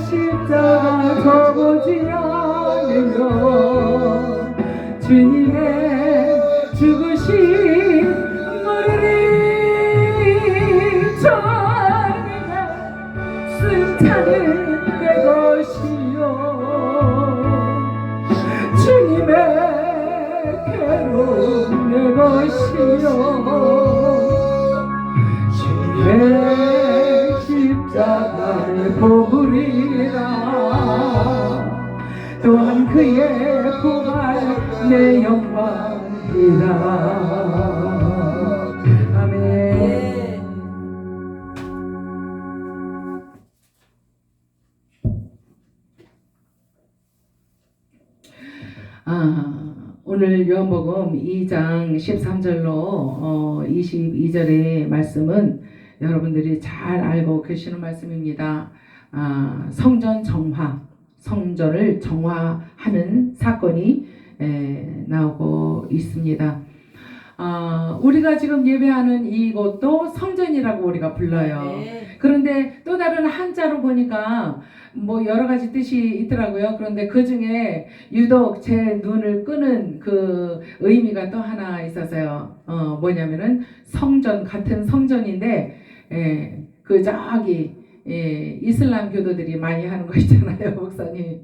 십자가 져보지 않으며 주님의 죽으심 모르리. 주님의 승찬은 내 것이요 주님의 괴로움 내 것이요 주님의 십자가 내 보물이라. 또한 그의 부활 내 영광이라. 아멘. 오늘 요한복음 2장 13절로 22절의 말씀은 여러분들이 잘 알고 계시는 말씀입니다. 성전 정화, 성전을 정화하는 사건이 나오고 있습니다. 우리가 지금 예배하는 이곳도 성전이라고 우리가 불러요. 그런데 또 다른 한자로 보니까 뭐 여러 가지 뜻이 있더라고요. 그런데 그 중에 유독 제 눈을 끄는 그 의미가 또 하나 있었어요. 뭐냐면은 성전, 같은 성전인데 그 저기 이슬람 교도들이 많이 하는 거 있잖아요, 목사님.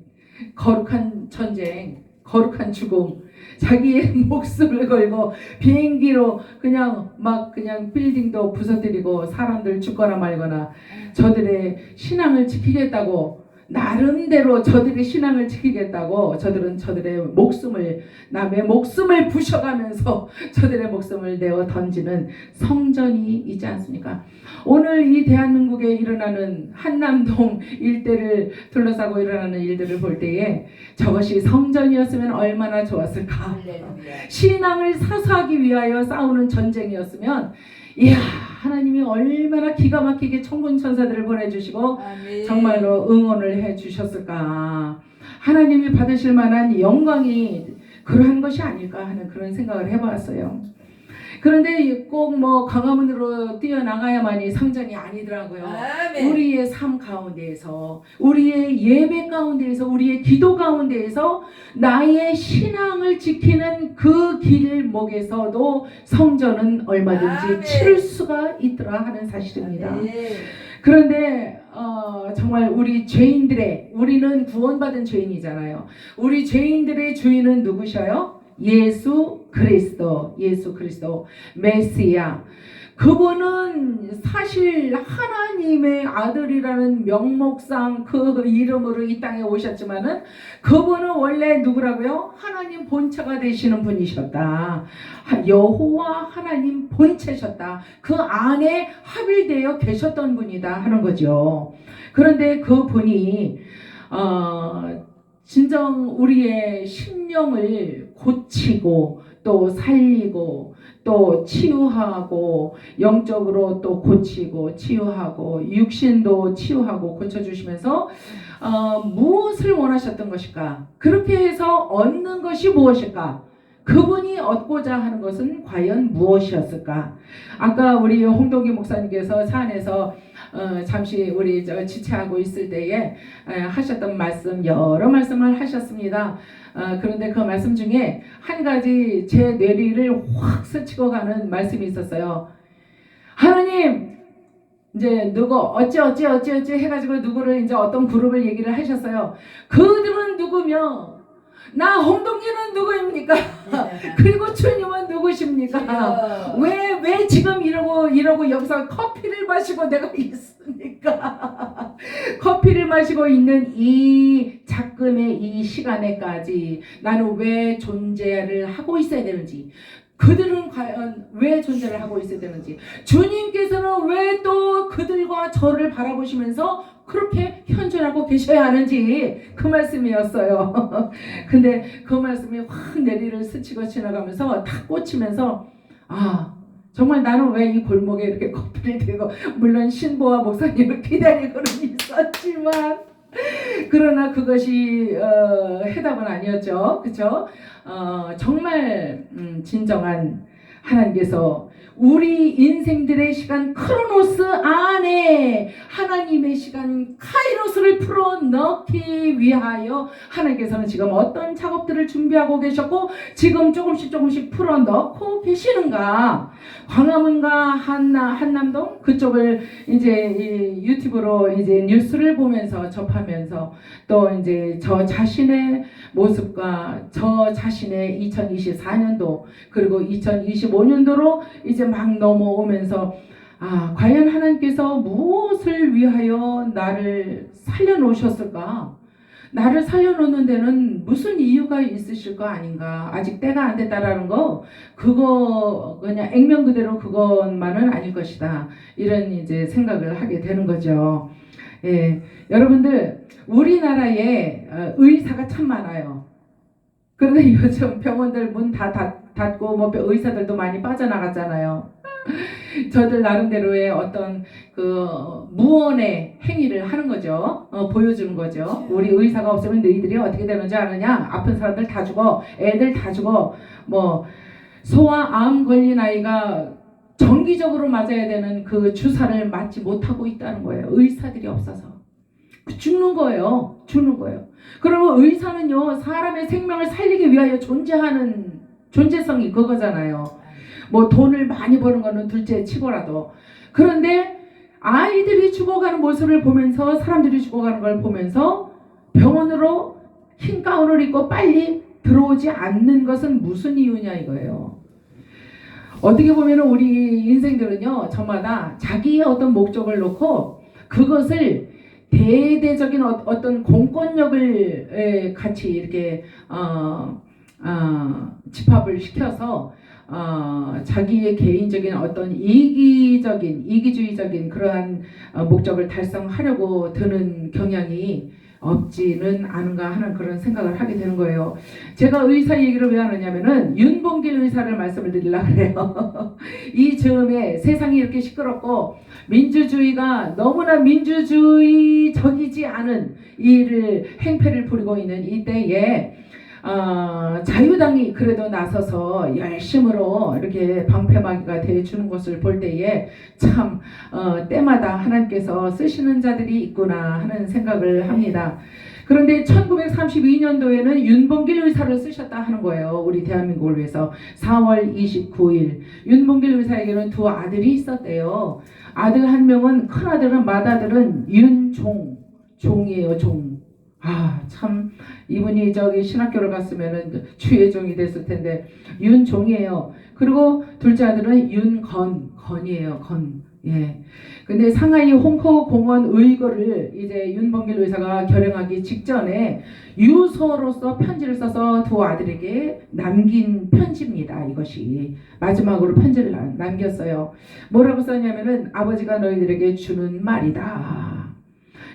거룩한 전쟁, 거룩한 죽음, 자기의 목숨을 걸고 비행기로 그냥 빌딩도 부서뜨리고 사람들 죽거나 말거나 저들의 신앙을 지키겠다고 나름대로 저들의 신앙을 지키겠다고 저들은 저들의 목숨을, 남의 목숨을 부셔가면서 저들의 목숨을 내어 던지는 성전이 있지 않습니까? 오늘 이 대한민국에 일어나는 한남동 일대를 둘러싸고 일어나는 일들을 볼 때에 저것이 성전이었으면 얼마나 좋았을까. 할렐루야. 신앙을 사수하기 위하여 싸우는 전쟁이었으면, 이야, 하나님이 얼마나 기가 막히게 천군 천사들을 보내주시고 아멘. 정말로 응원을 해 주셨을까. 하나님이 받으실 만한 영광이 그러한 것이 아닐까 하는 그런 생각을 해보았어요. 그런데 꼭 뭐 광화문으로 뛰어나가야만이 성전이 아니더라고요. 아멘. 우리의 삶 가운데에서, 우리의 예배 가운데에서, 우리의 기도 가운데에서 나의 신앙을 지키는 그 길목에서도 성전은 얼마든지 아멘. 치를 수가 있더라 하는 사실입니다. 아멘. 그런데 정말 우리는 구원받은 죄인이잖아요. 우리 죄인들의 주인은 누구셔요? 예수 그리스도, 메시아. 그분은 사실 하나님의 아들이라는 명목상 그 이름으로 이 땅에 오셨지만은 그분은 원래 누구라고요? 하나님 본체가 되시는 분이셨다. 여호와 하나님 본체셨다. 그 안에 합일되어 계셨던 분이다 하는 거죠. 그런데 그 분이 진정 우리의 심령을 고치고 또 살리고 또 치유하고, 영적으로 또 고치고 치유하고, 육신도 치유하고 고쳐주시면서 무엇을 원하셨던 것일까? 그렇게 해서 얻는 것이 무엇일까? 그분이 얻고자 하는 것은 과연 무엇이었을까? 아까 우리 홍동기 목사님께서 차 안에서 잠시 우리 지체하고 있을 때에 하셨던 말씀, 여러 말씀을 하셨습니다. 그런데 그 말씀 중에 한 가지 제 뇌리를 확 스치고 가는 말씀이 있었어요. 하나님, 이제 누구 어찌 해가지고 누구를 이제 어떤 그룹을 얘기를 하셨어요. 그들은 누구며 나 홍동기는 누구입니까? 그리고 주님은 누구십니까? 왜 지금 이러고 여기서 커피를 마시고 내가 있습니까? 커피를 마시고 있는 이 작금의 이 시간에까지 나는 왜 존재를 하고 있어야 되는지, 그들은 과연 왜 존재를 하고 있어야 되는지, 주님께서는 왜 또 그들과 저를 바라보시면서 그렇게 현존하고 계셔야 하는지, 그 말씀이었어요. 근데 그 말씀이 확 내리를 스치고 지나가면서 탁 꽂히면서, 정말 나는 왜 이 골목에 이렇게 커피를 들고, 물론 신보와 목사님을 기다리고는 있었지만 그러나 그것이 해답은 아니었죠. 그렇죠? 정말 진정한 하나님께서 우리 인생들의 시간 크로노스 안에 하나님의 시간 카이로스를 풀어넣기 위하여 하나님께서는 지금 어떤 작업들을 준비하고 계셨고 지금 조금씩 풀어넣고 계시는가. 광화문과 한남동 그쪽을 이제 유튜브로 이제 뉴스를 보면서 접하면서 또 이제 저 자신의 모습과 저 자신의 2024년도 그리고 2025년도로 이제 막 넘어오면서 과연 하나님께서 무엇을 위하여 나를 살려놓으셨을까? 나를 살려놓는 데는 무슨 이유가 있으실 거 아닌가? 아직 때가 안 됐다라는 거, 그거 그냥 액면 그대로 그것만은 아닐 것이다. 이런 이제 생각을 하게 되는 거죠. 예, 여러분들 우리나라에 의사가 참 많아요. 그런데 요즘 병원들 문 다 닫고 뭐 의사들도 많이 빠져나갔잖아요. 저들 나름대로의 어떤 그 무언의 행위를 하는 거죠. 보여주는 거죠. 우리 의사가 없으면 너희들이 어떻게 되는 줄 아느냐? 아픈 사람들 다 죽어, 애들 다 죽어. 뭐 소아 암 걸린 아이가 정기적으로 맞아야 되는 그 주사를 맞지 못하고 있다는 거예요. 의사들이 없어서 죽는 거예요. 그러면 의사는요, 사람의 생명을 살리기 위하여 존재하는 존재성이 그거잖아요. 뭐 돈을 많이 버는 거는 둘째 치고라도. 그런데 아이들이 죽어가는 모습을 보면서, 사람들이 죽어가는 걸 보면서 병원으로 흰 가운을 입고 빨리 들어오지 않는 것은 무슨 이유냐 이거예요. 어떻게 보면 우리 인생들은요, 저마다 자기의 어떤 목적을 놓고 그것을 대대적인 어떤 공권력을 같이 이렇게 집합을 시켜서 자기의 개인적인 어떤 이기주의적인 그러한 목적을 달성하려고 드는 경향이 없지는 않은가 하는 그런 생각을 하게 되는 거예요. 제가 의사 얘기를 왜 하느냐면은 윤봉길 의사를 말씀을 드리려고 해요. 이 즈음에 세상이 이렇게 시끄럽고 민주주의가 너무나 민주주의적이지 않은 행패를 부리고 있는 이때에 자유당이 그래도 나서서 열심으로 이렇게 방패막이가 되어주는 것을 볼 때에 참 때마다 하나님께서 쓰시는 자들이 있구나 하는 생각을 합니다. 그런데 1932년도에는 윤봉길 의사를 쓰셨다 하는 거예요. 우리 대한민국을 위해서. 4월 29일 윤봉길 의사에게는 두 아들이 있었대요. 아들 한 명은, 큰아들은, 맏아들은 종이에요. 종. 참 이분이 신학교를 갔으면은 주의종이 됐을 텐데 윤종이에요. 그리고 둘째 아들은 건이에요. 예. 근데 상하이 홍커 공원 의거를 이제 윤봉길 의사가 결행하기 직전에 유서로서 편지를 써서 두 아들에게 남긴 편지입니다. 이것이 마지막으로 편지를 남겼어요. 뭐라고 썼냐면은 아버지가 너희들에게 주는 말이다.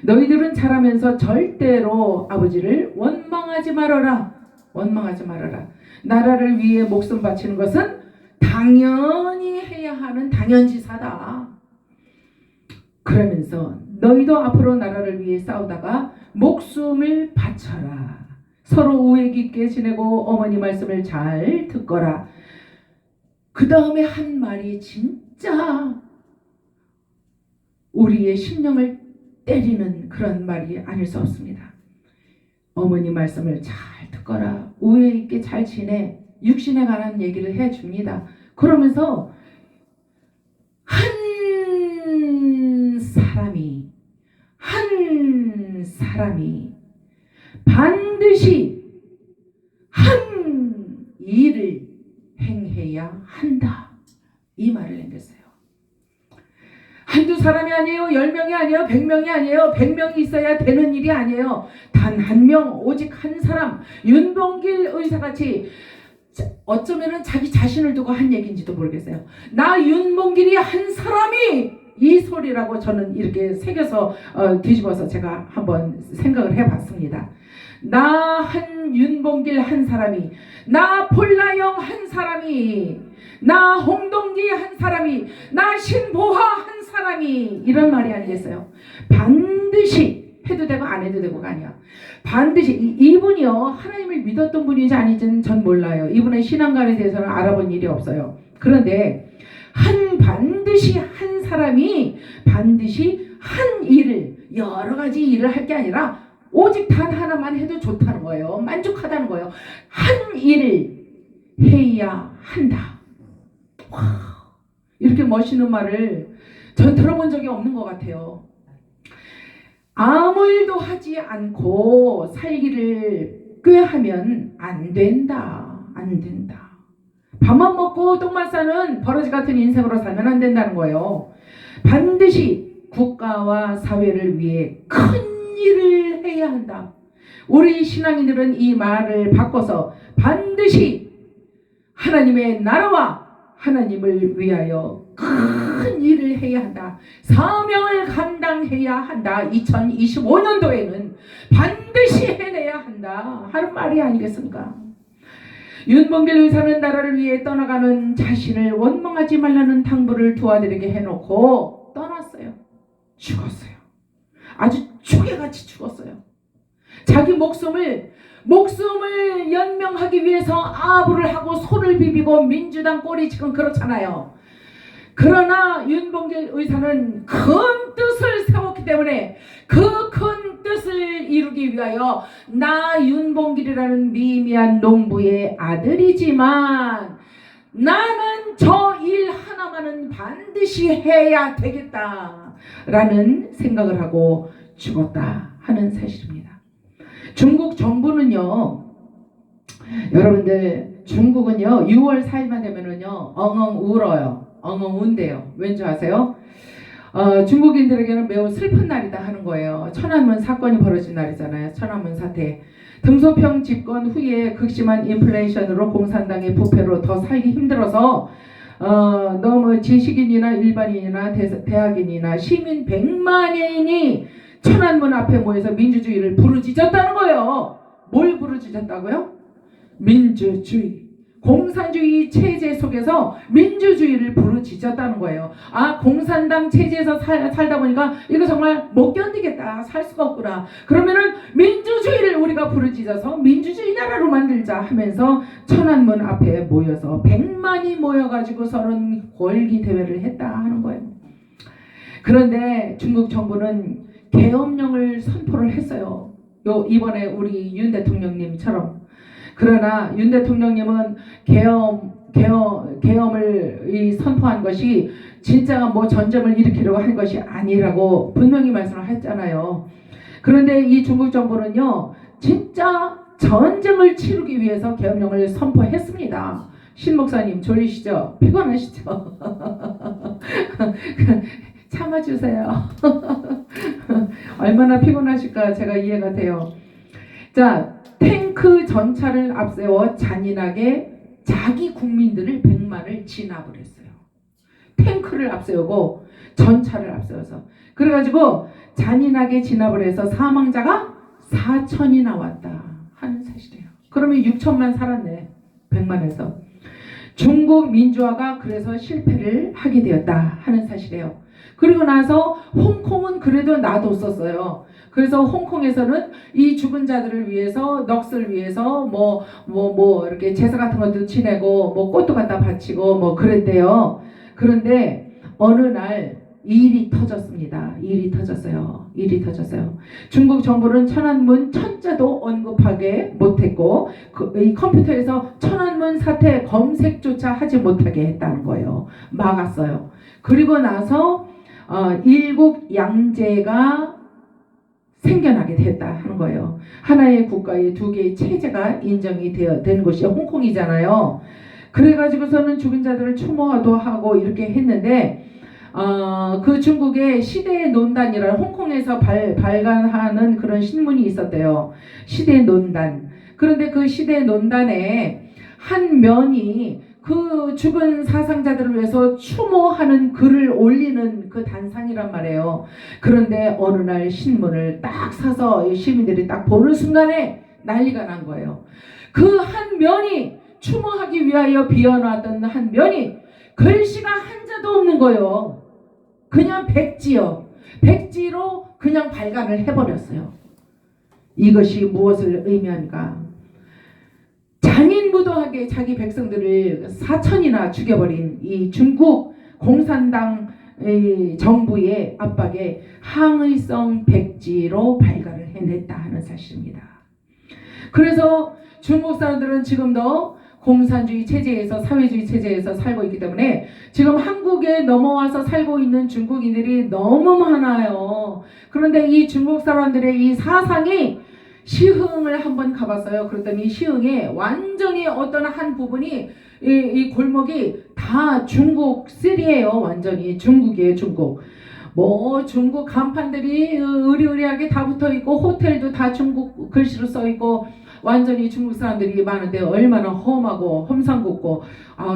너희들은 자라면서 절대로 아버지를 원망하지 말아라. 원망하지 말아라. 나라를 위해 목숨 바치는 것은 당연히 해야 하는 당연지사다. 그러면서 너희도 앞으로 나라를 위해 싸우다가 목숨을 바쳐라. 서로 우애 깊게 지내고 어머니 말씀을 잘 듣거라. 그 다음에 한 말이 진짜 우리의 심령을 때리는 그런 말이 아닐 수 없습니다. 어머니 말씀을 잘 듣거라. 우애 있게 잘 지내. 육신에 관한 얘기를 해줍니다. 그러면서 한 사람이 반드시 한 일을 행해야 한다. 이 말을 남겼어요. 한두 사람이 아니에요. 10명이 아니에요. 100명이 아니에요. 100명이 있어야 되는 일이 아니에요. 단 한 명, 오직 한 사람, 윤봉길 의사같이 어쩌면은 자기 자신을 두고 한 얘기인지도 모르겠어요. 나 윤봉길이 한 사람이 이 소리라고 저는 이렇게 새겨서 뒤집어서 제가 한번 생각을 해봤습니다. 나 윤봉길 한 사람이, 나 폴라영 한 사람이, 나 홍동기 한 사람이, 나 신보화 한 사람이, 이런 말이 아니겠어요. 반드시 해도 되고 안 해도 되고가 아니야. 반드시 이분이요, 하나님을 믿었던 분인지 아닌지는 전 몰라요. 이분의 신앙관에 대해서는 알아본 일이 없어요. 그런데 반드시 한 사람이 반드시 한 일을, 여러 가지 일을 할 게 아니라 오직 단 하나만 해도 좋다는 거예요. 만족하다는 거예요. 한 일을 해야 한다. 와, 이렇게 멋있는 말을 전 들어본 적이 없는 것 같아요. 아무 일도 하지 않고 살기를 꾀하면 안 된다. 안 된다. 밥만 먹고 똥만 싸는 버러지 같은 인생으로 살면 안 된다는 거예요. 반드시 국가와 사회를 위해 큰 일을 해야 한다. 우리 신앙인들은 이 말을 바꿔서 반드시 하나님의 나라와 하나님을 위하여 큰 일을 해야 한다. 사명을 감당해야 한다. 2025년도에는 반드시 해내야 한다 하는 말이 아니겠습니까? 윤봉길 의사는 나라를 위해 떠나가는 자신을 원망하지 말라는 당부를 두 아들에게 해놓고 떠났어요. 죽었어요. 아주 초계같이 죽었어요. 자기 목숨을 연명하기 위해서 아부를 하고 손을 비비고 민주당 꼴이 지금 그렇잖아요. 그러나 윤봉길 의사는 큰 뜻을 세웠기 때문에 그 큰 뜻을 이루기 위하여 나 윤봉길이라는 미미한 농부의 아들이지만 나는 저 일 하나만은 반드시 해야 되겠다라는 생각을 하고 죽었다 하는 사실입니다. 중국 정부는요, 여러분들 중국은요 6월 4일만 되면은요 엉엉 울어요. 엉엉 운대요. 왠지 아세요? 중국인들에게는 매우 슬픈 날이다 하는 거예요. 천안문 사건이 벌어진 날이잖아요. 천안문 사태. 등소평 집권 후에 극심한 인플레이션으로 공산당의 부패로 더 살기 힘들어서 너무 지식인이나 일반인이나 대학인이나 시민 100만여인이 천안문 앞에 모여서 민주주의를 부르짖었다는 거예요. 뭘 부르짖었다고요? 민주주의. 공산주의 체제 속에서 민주주의를 부르짖었다는 거예요. 공산당 체제에서 살다 보니까 이거 정말 못 견디겠다. 살 수가 없구나. 그러면은 민주주의를 우리가 부르짖어서 민주주의 나라로 만들자 하면서 천안문 앞에 모여서 100만이 모여가지고 서는 골기 대회를 했다 하는 거예요. 그런데 중국 정부는 계엄령을 선포를 했어요. 이번에 우리 윤 대통령님처럼. 그러나 윤 대통령님은 계엄을 선포한 것이 진짜 뭐 전쟁을 일으키려고 한 것이 아니라고 분명히 말씀을 했잖아요. 그런데 이 중국 정부는요, 진짜 전쟁을 치르기 위해서 계엄령을 선포했습니다. 신 목사님 졸리시죠? 피곤하시죠? 참아주세요. 얼마나 피곤하실까 제가 이해가 돼요. 자, 탱크 전차를 앞세워 잔인하게 자기 국민들을 100만을 진압을 했어요. 탱크를 앞세우고 전차를 앞세워서 그래가지고 잔인하게 진압을 해서 사망자가 4천이 나왔다 하는 사실이에요. 그러면 6천만 살았네. 100만에서. 중국 민주화가 그래서 실패를 하게 되었다 하는 사실이에요. 그리고 나서 홍콩은 그래도 놔뒀었어요. 그래서 홍콩에서는 이 죽은 자들을 위해서, 넋을 위해서 이렇게 제사 같은 것도 지내고 뭐 꽃도 갖다 바치고 뭐 그랬대요. 그런데 어느 날 일이 터졌습니다. 일이 터졌어요. 중국 정부는 천안문 천자도 언급하게 못했고 이 컴퓨터에서 천안문 사태 검색조차 하지 못하게 했다는 거예요. 막았어요. 그리고 나서 일국 양제가 생겨나게 됐다 하는 거예요. 하나의 국가의 두 개의 체제가 인정이 된 곳이 홍콩이잖아요. 그래가지고서는 죽은 자들을 추모도 하고 이렇게 했는데 그 중국의 시대의 논단이라는 홍콩에서 발간하는 그런 신문이 있었대요. 시대의 논단. 그런데 그 시대의 논단에 한 면이 그 죽은 사상자들을 위해서 추모하는 글을 올리는 그 단상이란 말이에요. 그런데 어느 날 신문을 딱 사서 시민들이 딱 보는 순간에 난리가 난 거예요. 그 한 면이 추모하기 위하여 비워놨던 한 면이 글씨가 한자도 없는 거예요. 그냥 백지요. 백지로 그냥 발간을 해버렸어요. 이것이 무엇을 의미하는가? 잔인무도하게 자기 백성들을 4천이나 죽여버린 이 중국 공산당 정부의 압박에 항의성 백지로 발간을 해냈다 하는 사실입니다. 그래서 중국 사람들은 지금도 공산주의 체제에서, 사회주의 체제에서 살고 있기 때문에 지금 한국에 넘어와서 살고 있는 중국인들이 너무 많아요. 그런데 이 중국 사람들의 이 사상이, 시흥을 한번 가봤어요. 그랬더니 시흥에 완전히 어떤 한 부분이 이 골목이 다 중국 쓸이에요. 완전히 중국이에요. 중국. 뭐 중국 간판들이 으리으리하게 다 붙어 있고 호텔도 다 중국 글씨로 써 있고 완전히 중국 사람들이 많은데 얼마나 험하고 험상궂고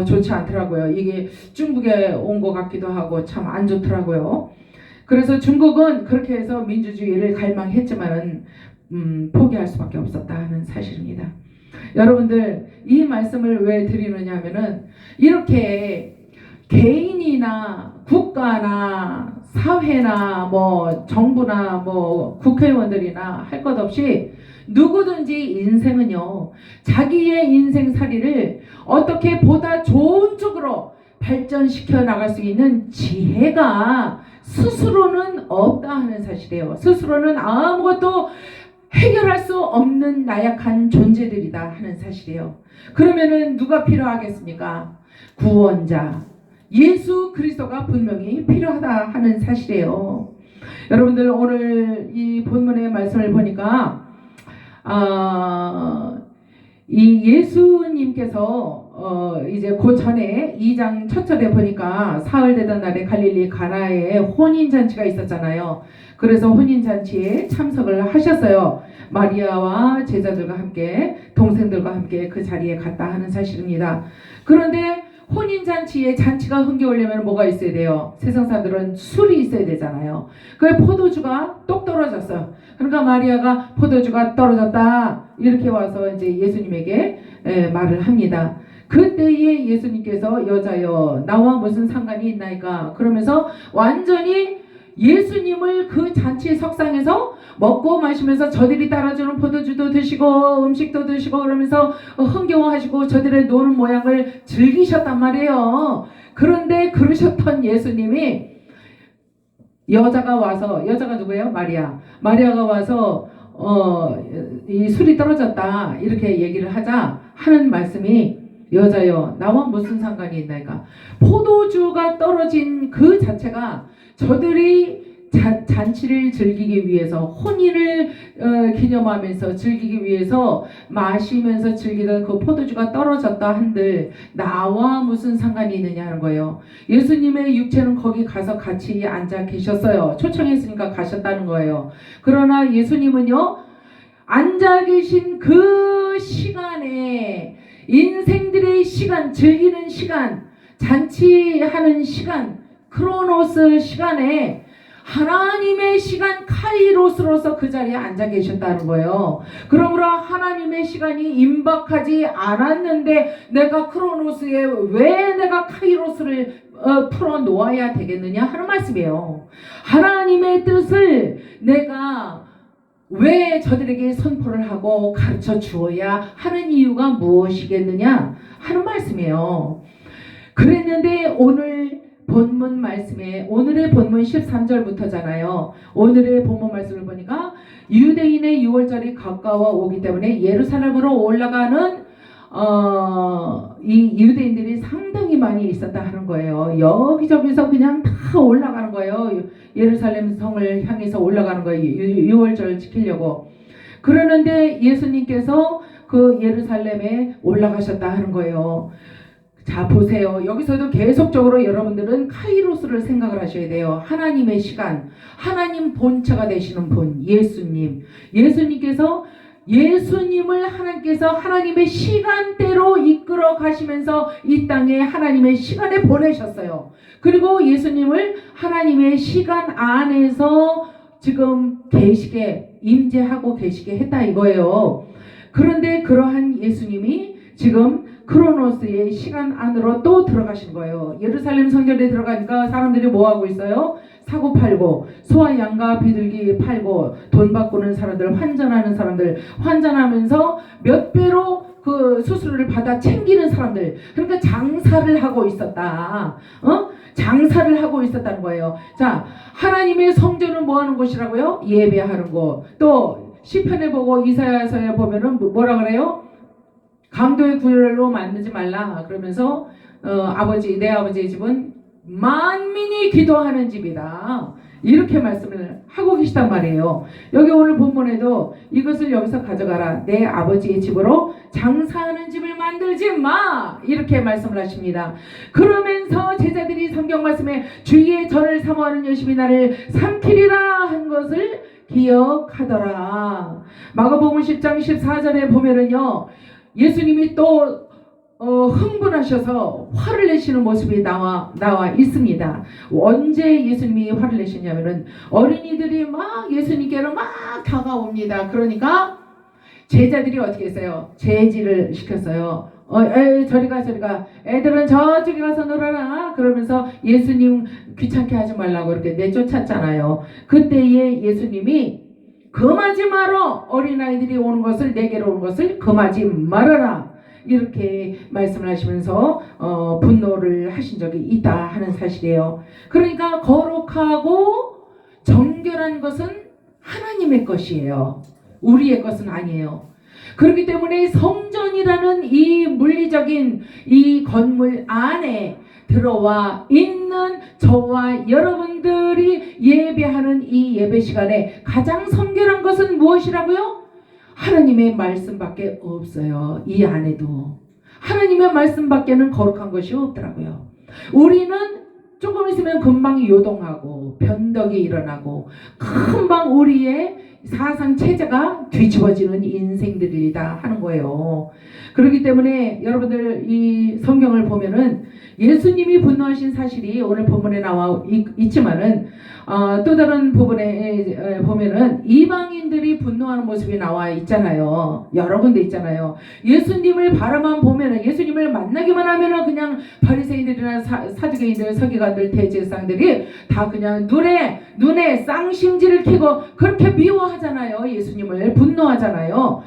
좋지 않더라고요. 이게 중국에 온 것 같기도 하고 참 안 좋더라고요. 그래서 중국은 그렇게 해서 민주주의를 갈망했지만은 포기할 수밖에 없었다 하는 사실입니다. 여러분들, 이 말씀을 왜 드리느냐 하면은 이렇게 개인이나 국가나 사회나 뭐 정부나 뭐 국회의원들이나 할 것 없이 누구든지 인생은요, 자기의 인생살이를 어떻게 보다 좋은 쪽으로 발전시켜 나갈 수 있는 지혜가 스스로는 없다 하는 사실이에요. 스스로는 아무것도 해결할 수 없는 나약한 존재들이다 하는 사실이에요. 그러면은 누가 필요하겠습니까? 구원자 예수 그리스도가 분명히 필요하다 하는 사실이에요. 여러분들, 오늘 이 본문의 말씀을 보니까 이 예수님께서 이제 그 전에 2장 첫 절에 보니까 사흘 되던 날에 갈릴리 가나에 혼인잔치가 있었잖아요. 그래서 혼인잔치에 참석을 하셨어요. 마리아와 제자들과 함께, 동생들과 함께 그 자리에 갔다 하는 사실입니다. 그런데 혼인잔치에 잔치가 흥겨우려면 뭐가 있어야 돼요? 세상 사람들은 술이 있어야 되잖아요. 그 포도주가 똑 떨어졌어요. 그러니까 마리아가 포도주가 떨어졌다 이렇게 와서 이제 예수님에게 말을 합니다. 그때에 예수님께서 여자여 나와 무슨 상관이 있나이까 그러면서 완전히 예수님을 그 잔치 석상에서 먹고 마시면서 저들이 따라주는 포도주도 드시고 음식도 드시고 그러면서 흥겨워하시고 저들의 노는 모양을 즐기셨단 말이에요. 그런데 그러셨던 예수님이 여자가 와서, 여자가 누구예요? 마리아가 와서 이 술이 떨어졌다 이렇게 얘기를 하자 하는 말씀이 여자여 나와 무슨 상관이 있나이까. 포도주가 떨어진 그 자체가 저들이 잔치를 즐기기 위해서 혼인을 기념하면서 즐기기 위해서 마시면서 즐기던 그 포도주가 떨어졌다 한들 나와 무슨 상관이 있느냐 하는 거예요. 예수님의 육체는 거기 가서 같이 앉아 계셨어요. 초청했으니까 가셨다는 거예요. 그러나 예수님은요 앉아 계신 그 시간에 인생들의 시간, 즐기는 시간, 잔치하는 시간, 크로노스 시간에 하나님의 시간 카이로스로서 그 자리에 앉아 계셨다는 거예요. 그러므로 하나님의 시간이 임박하지 않았는데 내가 크로노스에 왜 내가 카이로스를 풀어 놓아야 되겠느냐 하는 말씀이에요. 하나님의 뜻을 내가 왜 저들에게 선포를 하고 가르쳐 주어야 하는 이유가 무엇이겠느냐 하는 말씀이에요. 그랬는데 오늘 본문 말씀에 오늘의 본문 13절부터잖아요. 오늘의 본문 말씀을 보니까 유대인의 6월절이 가까워 오기 때문에 예루살렘으로 올라가는 이 유대인들이 상당히 많이 있었다 하는 거예요. 여기저기서 그냥 다 올라가는 거예요. 예루살렘 성을 향해서 올라가는 거예요. 6월절 지키려고. 그러는데 예수님께서 그 예루살렘에 올라가셨다 하는 거예요. 자 보세요. 여기서도 계속적으로 여러분들은 카이로스를 생각을 하셔야 돼요. 하나님의 시간, 하나님 본체가 되시는 분, 예수님께서 예수님을 하나님께서 하나님의 시간대로 이끌어 가시면서 이 땅에 하나님의 시간에 보내셨어요. 그리고 예수님을 하나님의 시간 안에서 지금 계시게 임재하고 계시게 했다 이거예요. 그런데 그러한 예수님이 지금 크로노스의 시간 안으로 또 들어가신 거예요. 예루살렘 성전에 들어가니까 사람들이 뭐 하고 있어요? 사고 팔고 소와 양과 비둘기 팔고 돈 바꾸는 사람들, 환전하는 사람들, 환전하면서 몇 배로 그 수수료를 받아 챙기는 사람들. 그러니까 장사를 하고 있었다. 장사를 하고 있었다는 거예요. 자, 하나님의 성전은 뭐 하는 곳이라고요? 예배하는 곳. 또 시편에 보고 이사야서에 보면은 뭐라 그래요? 강도의 구열로 만들지 말라. 그러면서 내 아버지의 집은 만민이 기도하는 집이다. 이렇게 말씀을 하고 계시단 말이에요. 여기 오늘 본문에도 이것을 여기서 가져가라. 내 아버지의 집으로 장사하는 집을 만들지 마. 이렇게 말씀을 하십니다. 그러면서 제자들이 성경 말씀에 주의 전을 사모하는 여심이 나를 삼키리라 한 것을 기억하더라. 마가복음 10장 14절에 보면은요. 예수님이 또 흥분하셔서 화를 내시는 모습이 나와 있습니다. 언제 예수님이 화를 내시냐면은 어린이들이 막 예수님께로 막 다가옵니다. 그러니까 제자들이 어떻게 했어요? 제지를 시켰어요. 저리 가. 애들은 저쪽에 가서 놀아라. 그러면서 예수님 귀찮게 하지 말라고 이렇게 내쫓았잖아요. 그때에 예수님이 금하지 말어. 어린아이들이 오는 것을 내게로 오는 것을 금하지 말아라. 이렇게 말씀을 하시면서 분노를 하신 적이 있다 하는 사실이에요. 그러니까 거룩하고 정결한 것은 하나님의 것이에요. 우리의 것은 아니에요. 그렇기 때문에 성전이라는 이 물리적인 이 건물 안에 들어와 있는 저와 여러분들이 예배하는 이 예배 시간에 가장 성결한 것은 무엇이라고요? 하나님의 말씀밖에 없어요. 이 안에도 하나님의 말씀밖에는 거룩한 것이 없더라고요. 우리는 조금 있으면 금방 요동하고 변덕이 일어나고 금방 우리의 사상 체제가 뒤집어지는 인생들이다 하는 거예요. 그렇기 때문에 여러분들 이 성경을 보면은 예수님이 분노하신 사실이 오늘 본문에 나와 있지만은 또 다른 부분에 보면은 이방인들이 분노하는 모습이 나와 있잖아요. 여러 군데 있잖아요. 예수님을 바라만 보면은, 예수님을 만나기만 하면은 그냥 바리새인들이나 사두개인들, 서기관들, 대제사장들이 다 그냥 눈에 쌍심지를 켜고 그렇게 미워하잖아요. 예수님을 분노하잖아요.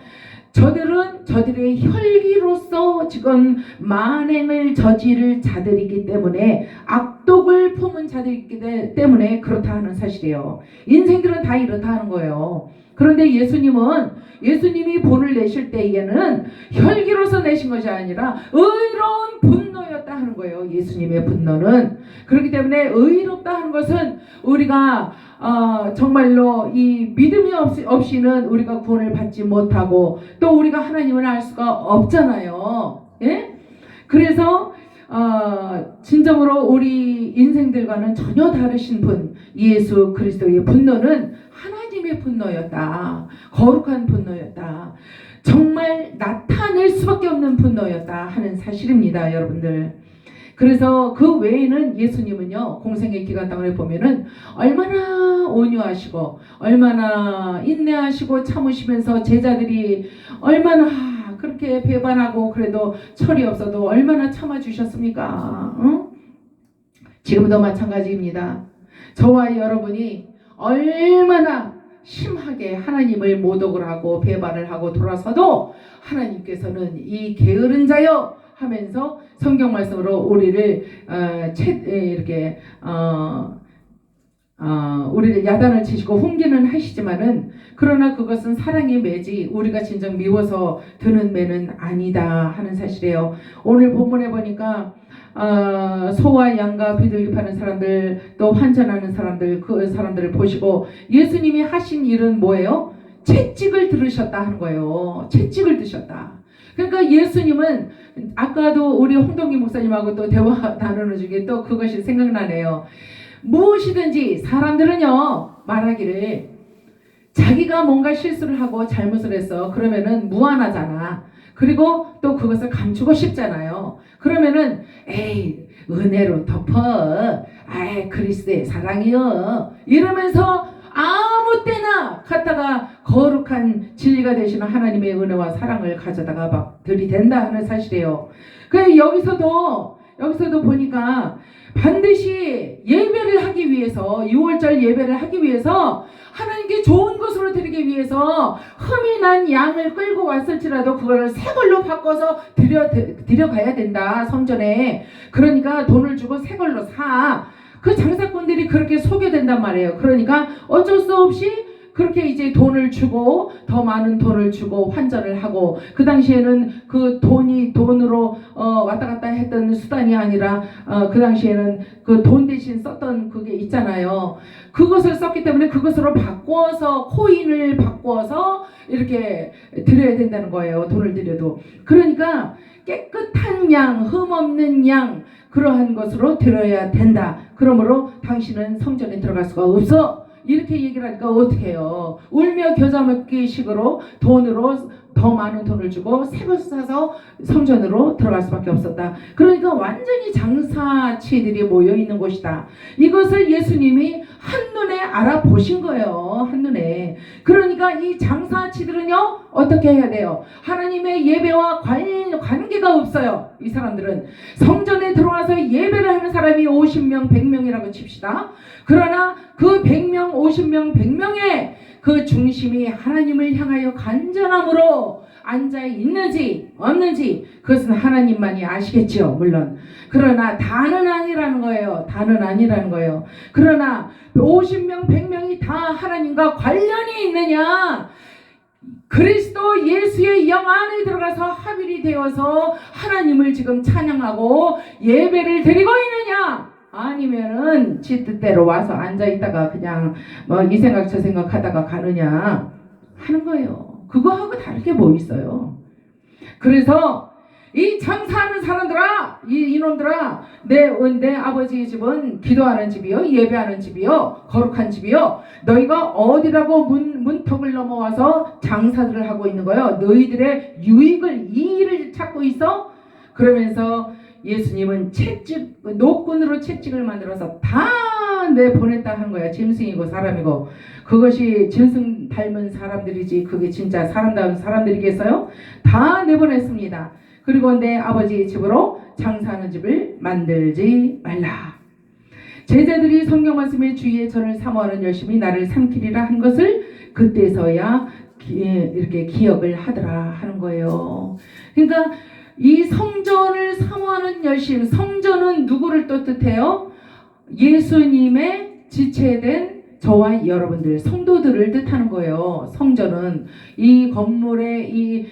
저들은 저들의 혈기로서 지금 만행을 저지를 자들이기 때문에, 악독을 품은 자들이기 때문에 그렇다 하는 사실이에요. 인생들은 다 이렇다 하는 거예요. 그런데 예수님이 본을 내실 때에는 혈기로서 내신 것이 아니라 의로운 분노였다 하는 거예요. 예수님의 분노는. 그렇기 때문에 의롭다 하는 것은 우리가 정말로 이 믿음이 없이는 우리가 구원을 받지 못하고 또 우리가 하나님을 알 수가 없잖아요. 예? 그래서 진정으로 우리 인생들과는 전혀 다르신 분, 예수 그리스도의 분노는 하나님의 분노였다. 거룩한 분노였다. 정말 나타낼 수밖에 없는 분노였다 하는 사실입니다, 여러분들. 그래서 그 외에는 예수님은요, 공생의 기간 동안에 보면은 얼마나 온유하시고 얼마나 인내하시고 참으시면서 제자들이 얼마나 그렇게 배반하고 그래도 철이 없어도 얼마나 참아주셨습니까? 응? 지금도 마찬가지입니다. 저와 여러분이 얼마나 심하게 하나님을 모독을 하고 배반을 하고 돌아서도 하나님께서는 이 게으른 자여 하면서 성경 말씀으로 우리를 이렇게 우리를 야단을 치시고 훈계는 하시지만은, 그러나 그것은 사랑의 매지 우리가 진정 미워서 드는 매는 아니다 하는 사실이에요. 오늘 본문에 보니까 소와 양과 비둘기 파는 사람들, 또 환전하는 사람들, 그 사람들을 보시고 예수님이 하신 일은 뭐예요? 채찍을 들으셨다 하는 거예요. 채찍을 드셨다. 그러니까 예수님은, 아까도 우리 홍동기 목사님하고 또 대화 나누는 중에 또 그것이 생각나네요. 무엇이든지 사람들은요, 말하기를 자기가 뭔가 실수를 하고 잘못을 했어. 그러면은 무안하잖아. 그리고 또 그것을 감추고 싶잖아요. 그러면은 에이, 은혜로 덮어. 아이, 그리스도의 사랑이요. 이러면서 아무 때나 갖다가 거룩한 진리가 되시는 하나님의 은혜와 사랑을 가져다가 막 들이댄다 하는 사실이에요. 그래서 여기서도 보니까 반드시 예배를 하기 위해서, 6월절 예배를 하기 위해서, 하나님께 좋은 것으로 드리기 위해서 흠이 난 양을 끌고 왔을지라도 그걸 새 걸로 바꿔서 드려가야 된다, 성전에. 그러니까 돈을 주고 새 걸로 사. 그 장사꾼들이 그렇게 소개된단 말이에요. 그러니까 어쩔 수 없이 그렇게 이제 돈을 주고, 더 많은 돈을 주고 환전을 하고, 그 당시에는 그 돈이 돈으로 왔다 갔다 했던 수단이 아니라 그 당시에는 그 돈 대신 썼던 그게 있잖아요. 그것을 썼기 때문에 그것으로 바꿔서, 코인을 바꿔서 이렇게 드려야 된다는 거예요. 돈을 드려도. 그러니까 깨끗한 양, 흠 없는 양, 그러한 것으로 드려야 된다. 그러므로 당신은 성전에 들어갈 수가 없어. 이렇게 얘기를 하니까 어떻게 해요? 울며 겨자 먹기 식으로 돈으로 더 많은 돈을 주고 새 것 사서 성전으로 들어갈 수밖에 없었다. 그러니까 완전히 장사치들이 모여있는 곳이다. 이것을 예수님이 한눈에 알아보신 거예요. 한눈에. 그러니까 이 장사치들은요, 어떻게 해야 돼요? 하나님의 예배와 관계가 없어요. 이 사람들은 성전에 들어와서 예배를 하는 사람이 50명 100명이라고 칩시다. 그러나 그 100명 50명 100명의 그 중심이 하나님을 향하여 간절함으로 앉아 있는지 없는지 그것은 하나님만이 아시겠지요, 물론. 그러나 다는 아니라는 거예요. 다는 아니라는 거예요. 그러나 50명 100명이 다 하나님과 관련이 있느냐? 그리스도 예수의 영 안에 들어가서 합일이 되어서 하나님을 지금 찬양하고 예배를 드리고 있느냐? 아니면은 지 뜻대로 와서 앉아있다가 그냥 뭐 이 생각 저 생각 하다가 가느냐 하는 거예요. 그거하고 다르게 뭐 있어요. 그래서 이 장사하는 사람들아, 이놈들아, 내 아버지의 집은 기도하는 집이요, 예배하는 집이요, 거룩한 집이요. 너희가 어디라고 문턱을 넘어와서 장사들을 하고 있는 거요? 너희들의 유익을, 이의를 찾고 있어? 그러면서 예수님은 노끈으로 채찍을 만들어서 다 내보냈다 한 거야. 짐승이고 사람이고. 그것이 짐승 닮은 사람들이지 그게 진짜 사람다운 사람들이겠어요? 다 내보냈습니다. 그리고 내 아버지의 집으로 장사하는 집을 만들지 말라. 제자들이 성경 말씀에 주의 전을 사모하는 열심히 나를 삼키리라 한 것을 그때서야 이렇게 기억을 하더라 하는 거예요. 그러니까 이 성전을 사모하는 열심, 성전은 누구를 또 뜻해요? 예수님의 지체된 저와 여러분들, 성도들을 뜻하는 거예요. 성전은 이 건물의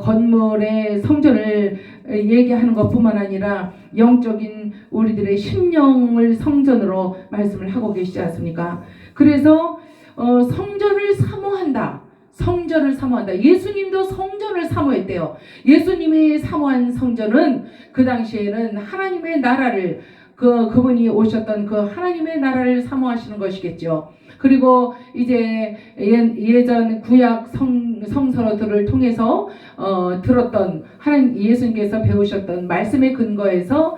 건물의 성전을 얘기하는 것뿐만 아니라 영적인 우리들의 심령을 성전으로 말씀을 하고 계시지 않습니까? 그래서 성전을 사모한다. 성전을 사모한다. 예수님도 성전을 사모했대요. 예수님이 사모한 성전은 그 당시에는 하나님의 나라를 그분이 오셨던 그 하나님의 나라를 사모하시는 것이겠죠. 그리고 이제 예전 구약 성서들을 통해서 들었던 하나님 예수님께서 배우셨던 말씀의 근거에서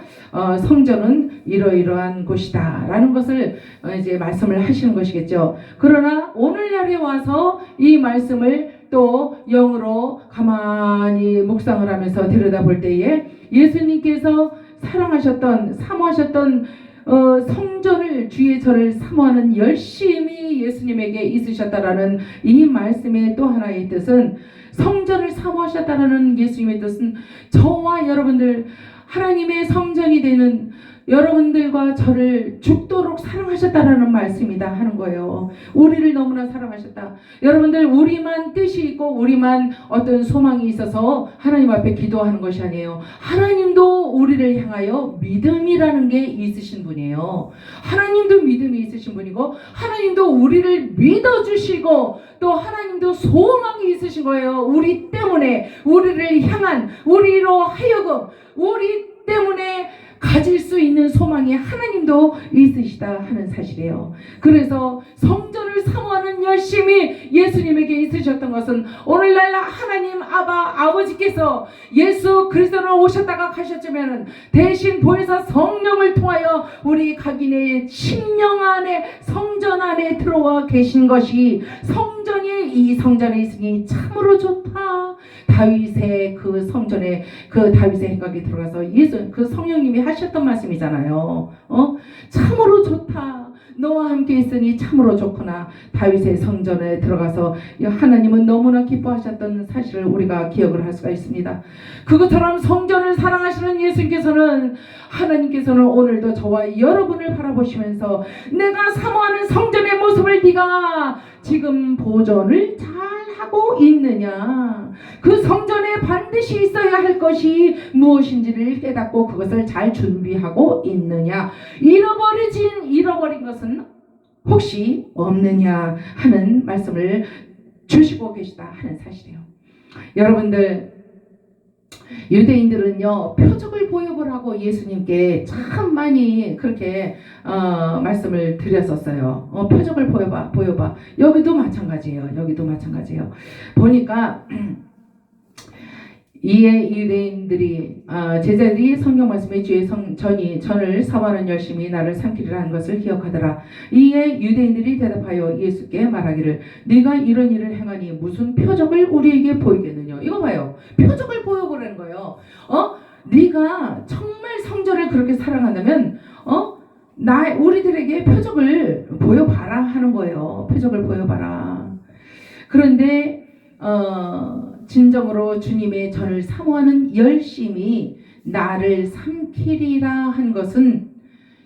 성전은 이러이러한 곳이다라는 것을 이제 말씀을 하시는 것이겠죠. 그러나 오늘날에 와서 이 말씀을 또 영으로 가만히 묵상을 하면서 들여다볼 때에 예수님께서 사모하셨던 성전을 주의 절을 사모하는 열심이 예수님에게 있으셨다라는 이 말씀의 또 하나의 뜻은 성전을 사모하셨다라는 예수님의 뜻은 저와 여러분들 하나님의 성전이 되는 여러분들과 저를 죽도록 사랑하셨다라는 말씀이다 하는 거예요. 우리를 너무나 사랑하셨다. 여러분들 우리만 뜻이 있고 우리만 어떤 소망이 있어서 하나님 앞에 기도하는 것이 아니에요. 하나님도 우리를 향하여 믿음이라는 게 있으신 분이에요. 하나님도 믿음이 있으신 분이고 하나님도 우리를 믿어주시고 또 하나님도 소망이 있으신 거예요. 우리 때문에 우리를 향한 우리로 하여금 우리 때문에 가질 수 있는 소망이 하나님도 있으시다 하는 사실이에요. 그래서 성전을 사모하는 열심이 예수님에게 있으셨던 것은 오늘날 하나님 아버지께서 예수 그리스도를 오셨다가 가셨지만 대신 보혜사 성령을 통하여 우리 각인의 심령 안에 성전 안에 들어와 계신 것이 이 성전에 있으니 참으로 좋다. 다윗의 그 성전에 그 다윗의 행각에 들어가서 그 성령님이 하셨던 말씀이잖아요. 참으로 좋다. 너와 함께 있으니 참으로 좋구나. 다윗의 성전에 들어가서 하나님은 너무나 기뻐하셨던 사실을 우리가 기억을 할 수가 있습니다. 그것처럼 성전을 사랑하시는 하나님께서는 오늘도 저와 여러분을 바라보시면서 내가 사모하는 성전의 모습을 네가 지금 보존을 잘 하고 있느냐, 그 성전에 반드시 있어야 할 것이 무엇인지를 깨닫고 그것을 잘 준비하고 있느냐, 잃어버린 것은 혹시 없느냐 하는 말씀을 주시고 계시다 하는 사실이에요. 여러분들, 유대인들은요 표적을 보여보라고 예수님께 참 많이 그렇게 말씀을 드렸었어요. 표적을 보여봐. 여기도 마찬가지예요. 보니까 이에 유대인들이 제자들이 성경 말씀에 주의 전을 사모하는 열심히 나를 삼키리라 한 것을 기억하더라. 이에 유대인들이 대답하여 예수께 말하기를 네가 이런 일을 행하니 무슨 표적을 우리에게 보이겠느냐. 이거 봐요. 표적을 보여보라는 거예요. 네가 정말 성전을 그렇게 사랑한다면 우리들에게 표적을 보여봐라 하는 거예요. 표적을 보여봐라. 그런데 진정으로 주님의 전을 사모하는 열심이 나를 삼키리라 한 것은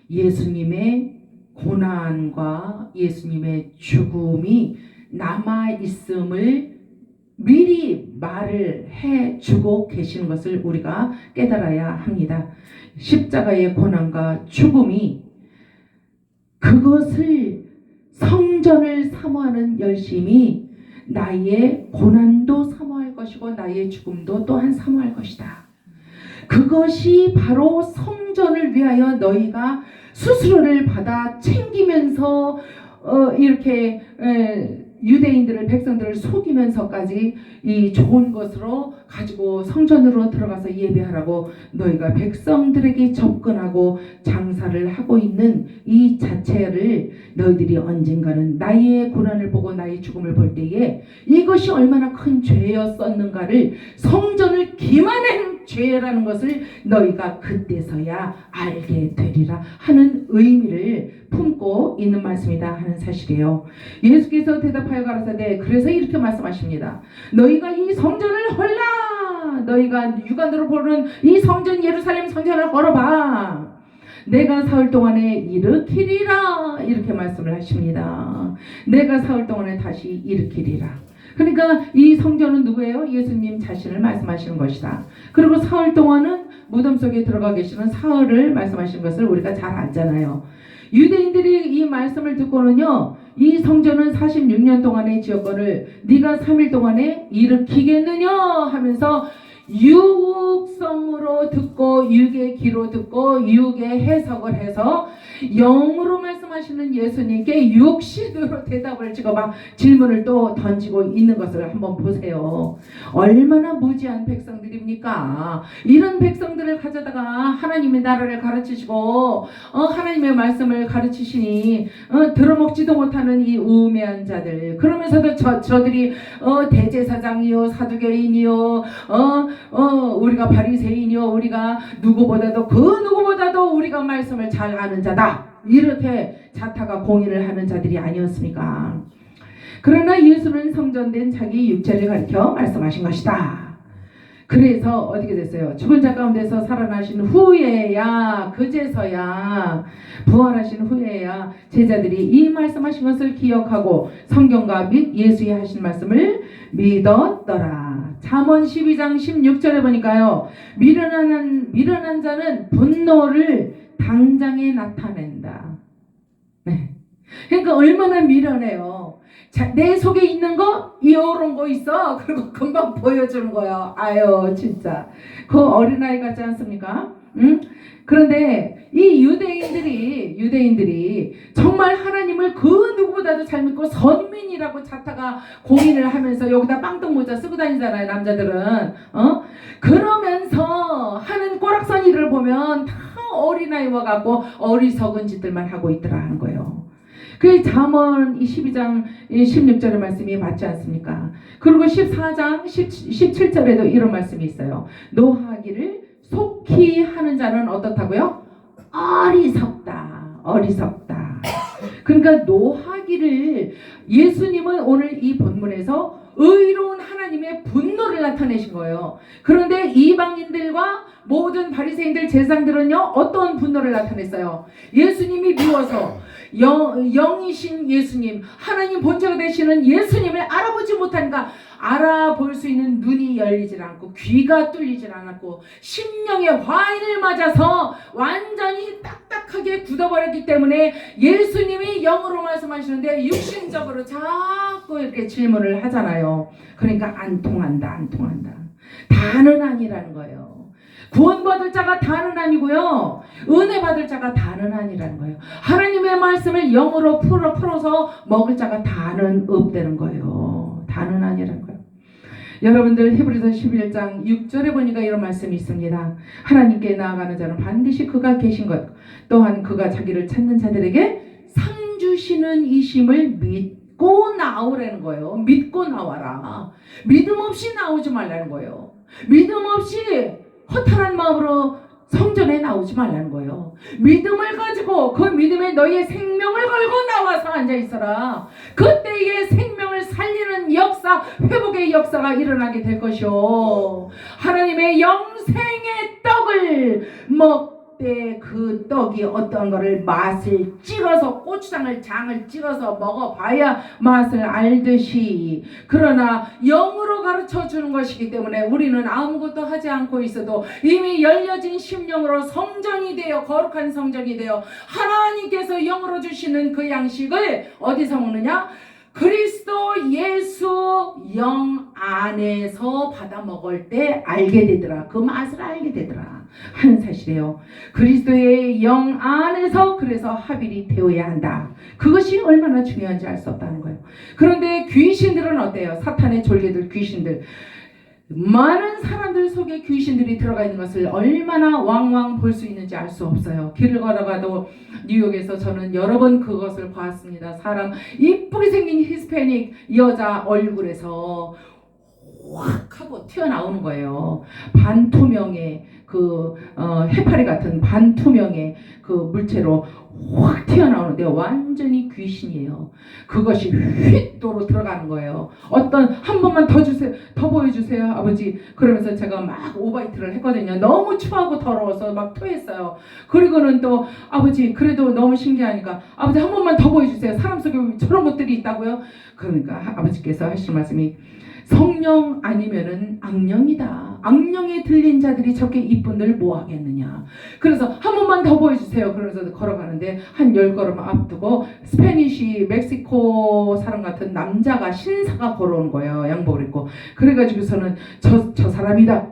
예수님의 고난과 예수님의 죽음이 남아있음을 미리 말을 해주고 계시는 것을 우리가 깨달아야 합니다. 십자가의 고난과 죽음이 그것을 성전을 사모하는 열심이 나의 고난도 사모할 것이고 나의 죽음도 또한 사모할 것이다 그것이 바로 성전을 위하여 너희가 수수료를 받아 챙기면서 이렇게 유대인들을 백성들을 속이면서까지 이 좋은 것으로 가지고 성전으로 들어가서 예배하라고 너희가 백성들에게 접근하고 장사를 하고 있는 이 자체를 너희들이 언젠가는 나의 고난을 보고 나의 죽음을 볼 때에 이것이 얼마나 큰 죄였었는가를 성전을 기만한 죄라는 것을 너희가 그때서야 알게 되리라 하는 의미를 품고 있는 말씀이다 하는 사실이에요. 예수께서 대답하여 가라사대 그래서 이렇게 말씀하십니다. 너희가 이 성전을 헐라. 너희가 육안으로 보는 이 성전 예루살렘 성전을 헐어봐. 내가 사흘 동안에 일으키리라. 이렇게 말씀을 하십니다. 내가 사흘 동안에 다시 일으키리라. 그러니까 이 성전은 누구예요? 예수님 자신을 말씀하시는 것이다. 그리고 사흘 동안은 무덤 속에 들어가 계시는 사흘을 말씀하시는 것을 우리가 잘 알잖아요. 유대인들이 이 말씀을 듣고는요, 이 성전은 46년 동안의 지었거늘 네가 3일 동안에 일으키겠느냐 하면서 육성으로 듣고 육의 귀로 듣고 육의 해석을 해서 영으로 말씀하시는 예수님께 육신으로 대답을 지금 막 질문을 또 던지고 있는 것을 한번 보세요. 얼마나 무지한 백성들입니까? 이런 백성들을 가져다가 하나님의 나라를 가르치시고 하나님의 말씀을 가르치시니 들어먹지도 못하는 이 우매한 자들, 그러면서도 저들이 대제사장이요 사두개인이요 우리가 바리새인이요 우리가 누구보다도 그 누구보다도 우리가 말씀을 잘 아는 자다 이렇게 자타가 공인을 하는 자들이 아니었습니까? 그러나 예수는 성전된 자기 육체를 가리켜 말씀하신 것이다. 그래서 어떻게 됐어요? 죽은 자 가운데서 살아나신 후에야 그제서야 부활하신 후에야 제자들이 이 말씀하신 것을 기억하고 성경과 및 예수의 하신 말씀을 믿었더라. 잠언 12장 16절에 보니까요. 미련한 자는 분노를 당장에 나타낸다. 네. 그러니까 얼마나 미련해요. 자, 내 속에 있는 거 이런 거 있어. 그리고 금방 보여주는 거예요. 아유 진짜 그 어린아이 같지 않습니까? 그런데 이 유대인들이 정말 하나님을 그 누구보다도 잘 믿고 선민이라고 자타가 공인을 하면서 여기다 빵떡 모자 쓰고 다니잖아요 남자들은. 그러면서 하는 꼬락선 일을 보면 다 어린아이와 같고 어리석은 짓들만 하고 있더라 하는 거예요. 그 잠언 12장 16절의 말씀이 맞지 않습니까? 그리고 14장 17절에도 이런 말씀이 있어요. 노하기를 속히 하는 자는 어떻다고요? 어리석다. 그러니까 노하기를 예수님은 오늘 이 본문에서 의로운 하나님의 분노를 나타내신 거예요. 그런데 이방인들과 모든 바리새인들 제사장들은요 어떤 분노를 나타냈어요? 예수님이 미워서 영이신 예수님, 하나님 본체가 되시는 예수님을 알아보지 못하니까 알아볼 수 있는 눈이 열리질 않고 귀가 뚫리질 않았고 심령의 화인을 맞아서 완전히 딱딱하게 굳어버렸기 때문에 예수님이 영으로 말씀하시는데 육신적으로 자꾸 이렇게 질문을 하잖아요. 그러니까 안 통한다. 다는 아니라는 거예요. 구원받을 자가 다는 아니고요. 은혜 받을 자가 다는 아니라는 거예요. 하나님의 말씀을 영으로 풀어서 먹을 자가 다는 없다는 거예요. 다는 아니라는 거예요. 여러분들 히브리서 11장 6절에 보니까 이런 말씀이 있습니다. 하나님께 나아가는 자는 반드시 그가 계신 것 또한 그가 자기를 찾는 자들에게 상 주시는 이심을 믿고 나오라는 거예요. 믿고 나와라. 믿음 없이 나오지 말라는 거예요. 믿음 없이 허탈한 마음으로 성전에 나오지 말라는 거예요. 믿음을 가지고 그 믿음에 너희의 생명을 걸고 나와서 앉아있어라. 그때의 생명을 살리는 역사, 회복의 역사가 일어나게 될 것이요. 하나님의 영생의 떡을 먹때 그 떡이 어떤 거를 맛을 찍어서 장을 찍어서 먹어봐야 맛을 알듯이, 그러나 영으로 가르쳐 주는 것이기 때문에 우리는 아무것도 하지 않고 있어도 이미 열려진 심령으로 성전이 되어 거룩한 성전이 되어 하나님께서 영으로 주시는 그 양식을 어디서 먹느냐? 그리스도 예수 영 안에서 받아 먹을 때 알게 되더라. 그 맛을 알게 되더라. 하는 사실이에요. 그리스도의 영 안에서 그래서 하빌이 되어야 한다. 그것이 얼마나 중요한지 알 수 없다는 거예요. 그런데 귀신들은 어때요? 사탄의 졸개들 귀신들, 많은 사람들 속에 귀신들이 들어가 있는 것을 얼마나 왕왕 볼 수 있는지 알 수 없어요. 길을 걸어가도 뉴욕에서 저는 여러 번 그것을 봤습니다. 사람 이쁘게 생긴 히스패닉 여자 얼굴에서 확 하고 튀어나오는 거예요. 반투명의 해파리 같은 반투명의 그 물체로 확 튀어나오는데 완전히 귀신이에요. 그것이 휙도로 들어가는 거예요. 한 번만 더 주세요, 더 보여주세요 아버지. 그러면서 제가 막 오바이트를 했거든요. 너무 추하고 더러워서 막 토했어요. 그리고는 또 아버지 그래도 너무 신기하니까 아버지 한 번만 더 보여주세요. 사람 속에 저런 것들이 있다고요? 그러니까 아버지께서 하시는 말씀이 성령 아니면은 악령이다. 악령에 들린 자들이 저렇게 이쁜들 뭐 하겠느냐. 그래서 한 번만 더 보여주세요. 그러면서 걸어가는데 한 10걸음 앞두고 스페니쉬 멕시코 사람 같은 남자가 신사가 걸어오는 거예요. 양복을 입고. 그래가지고서는 저 사람이다.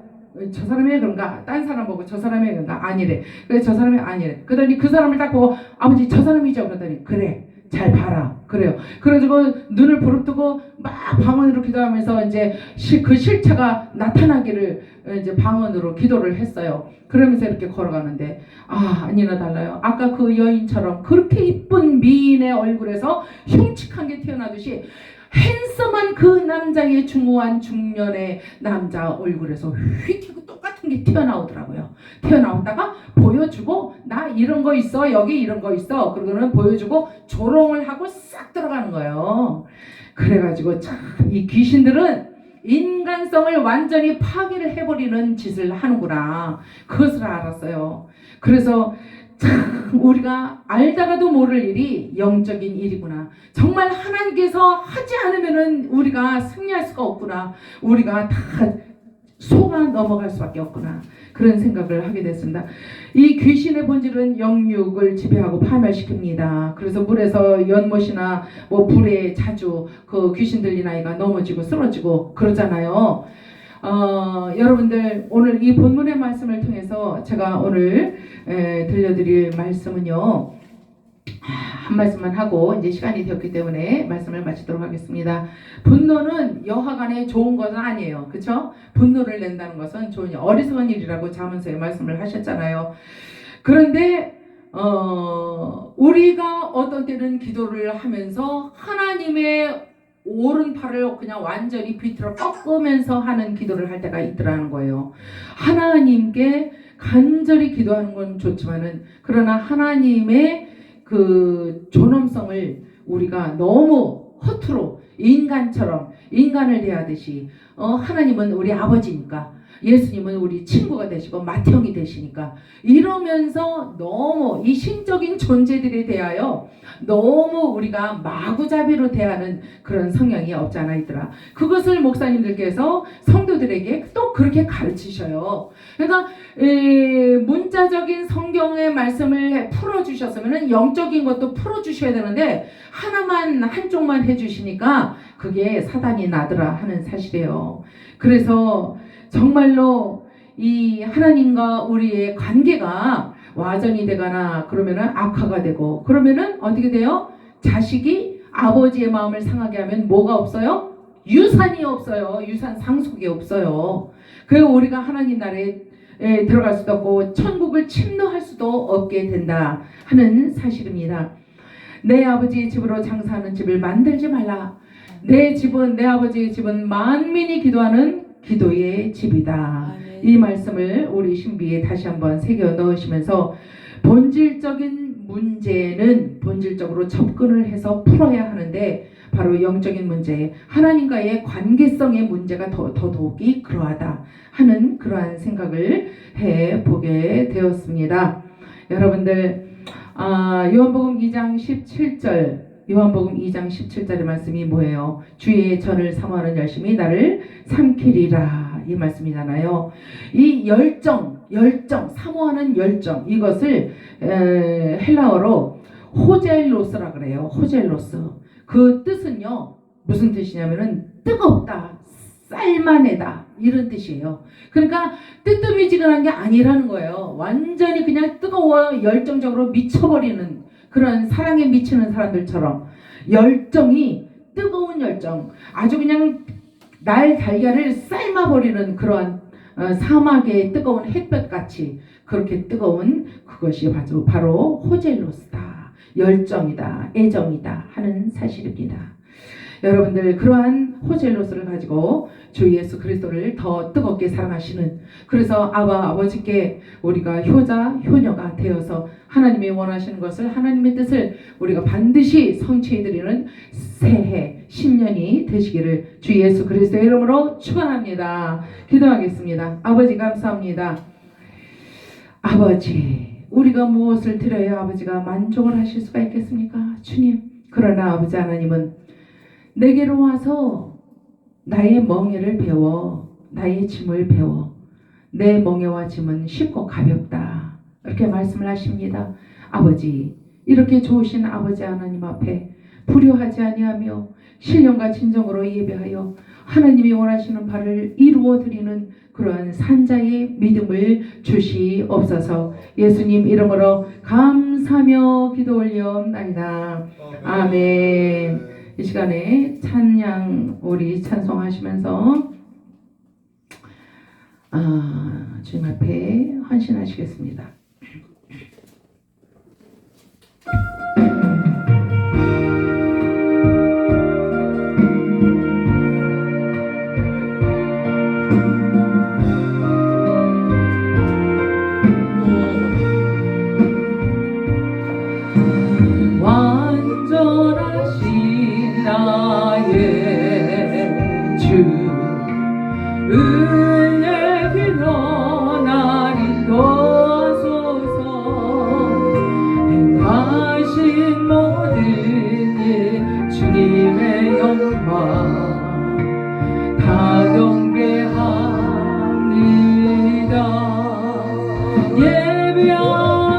저 사람이 그런가? 딴 사람 보고 저 사람이 그런가? 아니래. 그래서 저 사람이 아니래. 그러더니 그 사람을 딱 보고 아버지 저 사람이죠. 그러더니 그래. 잘 봐라. 그래요. 그래가지고 눈을 부릅뜨고 막 방언으로 기도하면서 이제 그 실체가 나타나기를 이제 방언으로 기도를 했어요. 그러면서 이렇게 걸어가는데 아니나 달라요. 아까 그 여인처럼 그렇게 이쁜 미인의 얼굴에서 흉측한 게 튀어나듯이 핸섬한 그 남자의 중후한 중년의 남자 얼굴에서 휙 똑같은 게 튀어나오더라고요. 튀어나오다가 보여주고 나 이런 거 있어 여기 이런 거 있어 그러고는 보여주고 조롱을 하고 싹 들어가는 거예요. 그래가지고 참 이 귀신들은 인간성을 완전히 파괴를 해버리는 짓을 하는구나. 그것을 알았어요. 그래서 참 우리가 알다가도 모를 일이 영적인 일이구나. 정말 하나님께서 하지 않으면은 우리가 승리할 수가 없구나. 우리가 다 속아 넘어갈 수밖에 없구나. 그런 생각을 하게 됐습니다. 이 귀신의 본질은 영육을 지배하고 파멸시킵니다. 그래서 물에서 연못이나 뭐 불에 자주 그 귀신 들린 아이가 넘어지고 쓰러지고 그러잖아요. 여러분들 오늘 이 본문의 말씀을 통해서 제가 오늘 들려드릴 말씀은요. 한 말씀만 하고 이제 시간이 되었기 때문에 말씀을 마치도록 하겠습니다. 분노는 여하간에 좋은 것은 아니에요. 그렇죠? 분노를 낸다는 것은 좋은 어리석은 일이라고 자문서에 말씀을 하셨잖아요. 그런데 우리가 어떤 때는 기도를 하면서 하나님의 오른팔을 그냥 완전히 비틀어 꺾으면서 하는 기도를 할 때가 있더라는 거예요. 하나님께 간절히 기도하는 건 좋지만은 그러나 하나님의 그 존엄성을 우리가 너무 허투루 인간처럼 인간을 대하듯이 하나님은 우리 아버지니까 예수님은 우리 친구가 되시고 맏형이 되시니까 이러면서 너무 이 신적인 존재들에 대하여 너무 우리가 마구잡이로 대하는 그런 성향이 없지 않아 있더라. 그것을 목사님들께서 성도들에게 또 그렇게 가르치셔요. 그러니까 문자적인 성경의 말씀을 풀어주셨으면 영적인 것도 풀어주셔야 되는데 하나만 한쪽만 해주시니까 그게 사단이 나더라 하는 사실이에요. 그래서 정말로 이 하나님과 우리의 관계가 와전이 되거나 그러면은 악화가 되고 그러면은 어떻게 돼요? 자식이 아버지의 마음을 상하게 하면 뭐가 없어요? 유산이 없어요. 유산 상속이 없어요. 그래서 우리가 하나님 나라에 들어갈 수도 없고 천국을 침노할 수도 없게 된다 하는 사실입니다. 내 아버지의 집으로 장사하는 집을 만들지 말라. 내 집은 내 아버지의 집은 만민이 기도하는 기도의 집이다. 이 말씀을 우리 신비에 다시 한번 새겨 넣으시면서 본질적인 문제는 본질적으로 접근을 해서 풀어야 하는데 바로 영적인 문제, 하나님과의 관계성의 문제가 더더욱이 그러하다 하는 그러한 생각을 해보게 되었습니다. 여러분들 요한복음 2장 17절 요한복음 2장 17절의 말씀이 뭐예요? 주의 전을 사모하는 열심이 나를 삼키리라 이 말씀이잖아요. 이 열정 사모하는 열정 이것을 헬라어로 호젤로스라 그래요. 호젤로스. 그 뜻은요 무슨 뜻이냐면은 뜨겁다, 쌀만해다 이런 뜻이에요. 그러니까 뜨뜻미지근한 게 아니라는 거예요. 완전히 그냥 뜨거워 열정적으로 미쳐버리는 그런 사랑에 미치는 사람들처럼 열정이 뜨거운 열정, 아주 그냥 날 달걀을 삶아버리는 그러한 사막의 뜨거운 햇볕같이 그렇게 뜨거운 그것이 바로 호젤로스다, 열정이다, 애정이다 하는 사실입니다. 여러분들 그러한 호젤로스를 가지고 주 예수 그리스도를 더 뜨겁게 사랑하시는, 그래서 아버지께 우리가 효자 효녀가 되어서 하나님이 원하시는 것을, 하나님의 뜻을 우리가 반드시 성취해드리는 새해 신년이 되시기를 주 예수 그리스도의 이름으로 축원합니다. 기도하겠습니다. 아버지 감사합니다. 아버지, 우리가 무엇을 드려야 아버지가 만족을 하실 수가 있겠습니까? 주님, 그러나 아버지 하나님은 내게로 와서 나의 멍에를 배워, 나의 짐을 배워, 내 멍에와 짐은 쉽고 가볍다, 이렇게 말씀을 하십니다. 아버지, 이렇게 좋으신 아버지 하나님 앞에 불효하지 아니하며 신령과 진정으로 예배하여 하나님이 원하시는 바를 이루어 드리는 그러한 산자의 믿음을 주시옵소서. 예수님 이름으로 감사하며 기도 올려옵나이다. 아멘. 이 시간에 찬양 우리 찬송하시면서 주님 앞에 헌신하시겠습니다. 완전하신 나의 주, 은혜 빌어 나를 도와소서. 행하신 모든 일 주님의 영광 다 경배합니다. 예배합니다.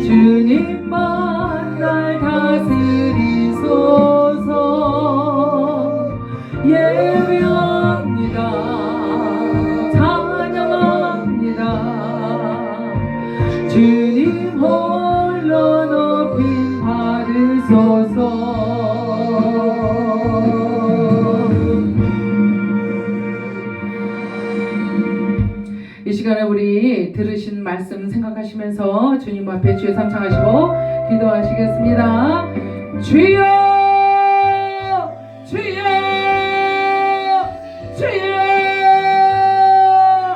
주님만 날 다스리소서. 예배합니다. 찬양합니다. 주님 홀로 높임 받으소서. 이 시간에 우리 들으신 말씀 생각하시면서 주님 앞에 주여 삼창하시고 기도하시겠습니다. 주여, 주여, 주여.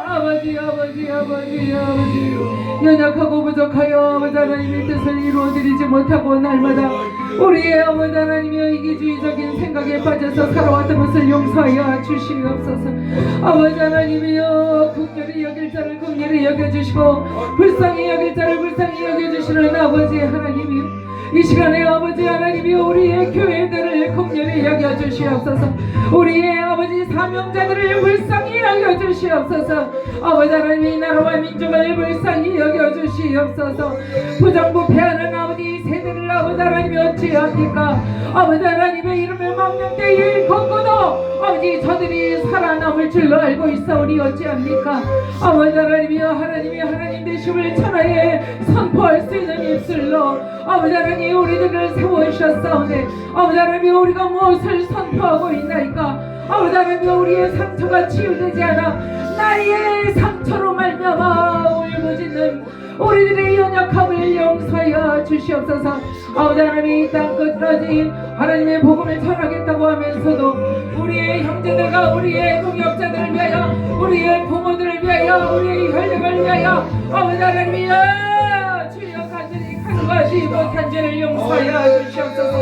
아버지, 아버지, 아버지, 아버지, 연약하고 부족하여 아버지 하나님의 뜻을 이루어드리지 못하고 날마다 우리의 아버지 하나님의 이기주의적인 생각에 빠져서 살아왔던 것을 용서하여 주시옵소서. 아버지 하나님이여, 긍휼히 여길 자를 긍휼히 여겨주시고 불쌍히 여길 자를 불쌍히 여겨주시는 아버지 하나님이 이 시간에 아버지 하나님이 우리의 교회들을 긍휼히 여겨주시옵소서. 우리의 아버지 사명자들을 불쌍히 여겨주시옵소서. 아버지 하나님이 나라와 민족을 불쌍히 여겨주시옵소서. 부정부패하는 아버지 세대를 아버지 하나님이 어찌합니까? 아버지 하나님의 이름을 막는 때에 걷고도 아버지 저들이 살아남을 줄로 알고 있사오니 어찌합니까? 아버지 하나님이여, 하나님이 하나님 되심을 천하에 선포할 수 있는 입술로 아버지 하나님 우리들을 세워주셨사오니 아버지 하나님 우리가 무엇을 선포하고 있나이까? 아버지 하나님 우리의 상처가 치유되지 않아 나의 상처로 말미암아 울부짖는 우리들의 연약함을 용서하여 주시옵소서. 아버지 하나님 이 땅 끝까지 하나님의 복음을 전하겠다고 하면서도 우리의 형제들과 우리의 동역자들을 위하여, 우리의 부모들을 위하여, 우리의 혈육을 위하여 아버지 하나님이여 주여 간절히 간과하지 못한 죄를 용서하여 주시옵소서.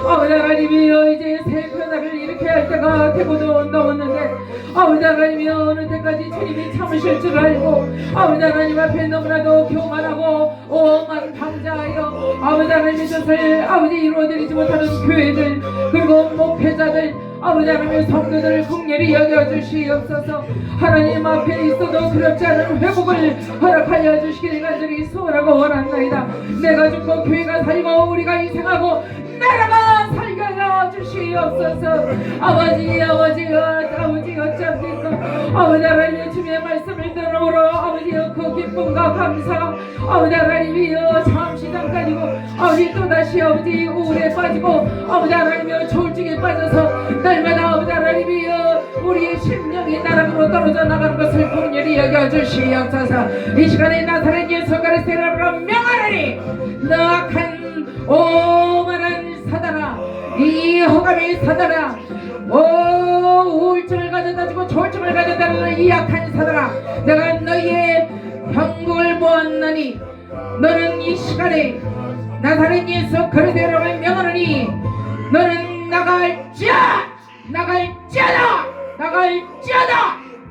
아버지 하나님이여 이제 새 변화를 일으켜야 할 때가 되고도 넘었는데 아버지 하나님이여 어느 때까지 주님이 참으실 줄 알고 아버지 하나님 앞에 너무나도 교만하고 오만 방자하여 아버지 하나님의 뜻을 아버지 이루어드리지 못하는 교회들 그리고 목회자들 아버지 하나님 성도들을 긍휼히 여겨주시옵소서. 하나님 앞에 있어도 두렵지 않은 회복을 허락하여 주시기를 간절히 소원하고 원합나이다. 내가 죽고 교회가 살고 우리가 희생하고 나라가 살게 하여 주시옵소서. 아버지 어찌합니까? 아버지 하나님 주님의 말씀을 들으므로 아버지여 그 기쁨과 감사 아버지 하나님이여 잠시 잠깐이고 아버지 또다시 아버지 우울에 빠지고 아버지 하나님이여 조울증에 빠져서 날마다 아버지 하나님이여 우리의 심령이 나락으로 떨어져 나가는 것을 긍휼히 여겨주시옵소서. 이 시간에 나사렛 예수 그리스도의 이름으로 명하노니 너 악한 오만한 사단아, 이 허감의 사단아, 우울증을 가져다 주고 조울증을 가져다 주는 이 악한 사단아, 내가 너희의 형국을 보았나니 너는 이 시간에 나사렛 예수 그리스도의 이름을 명하노니 너는 나갈지어다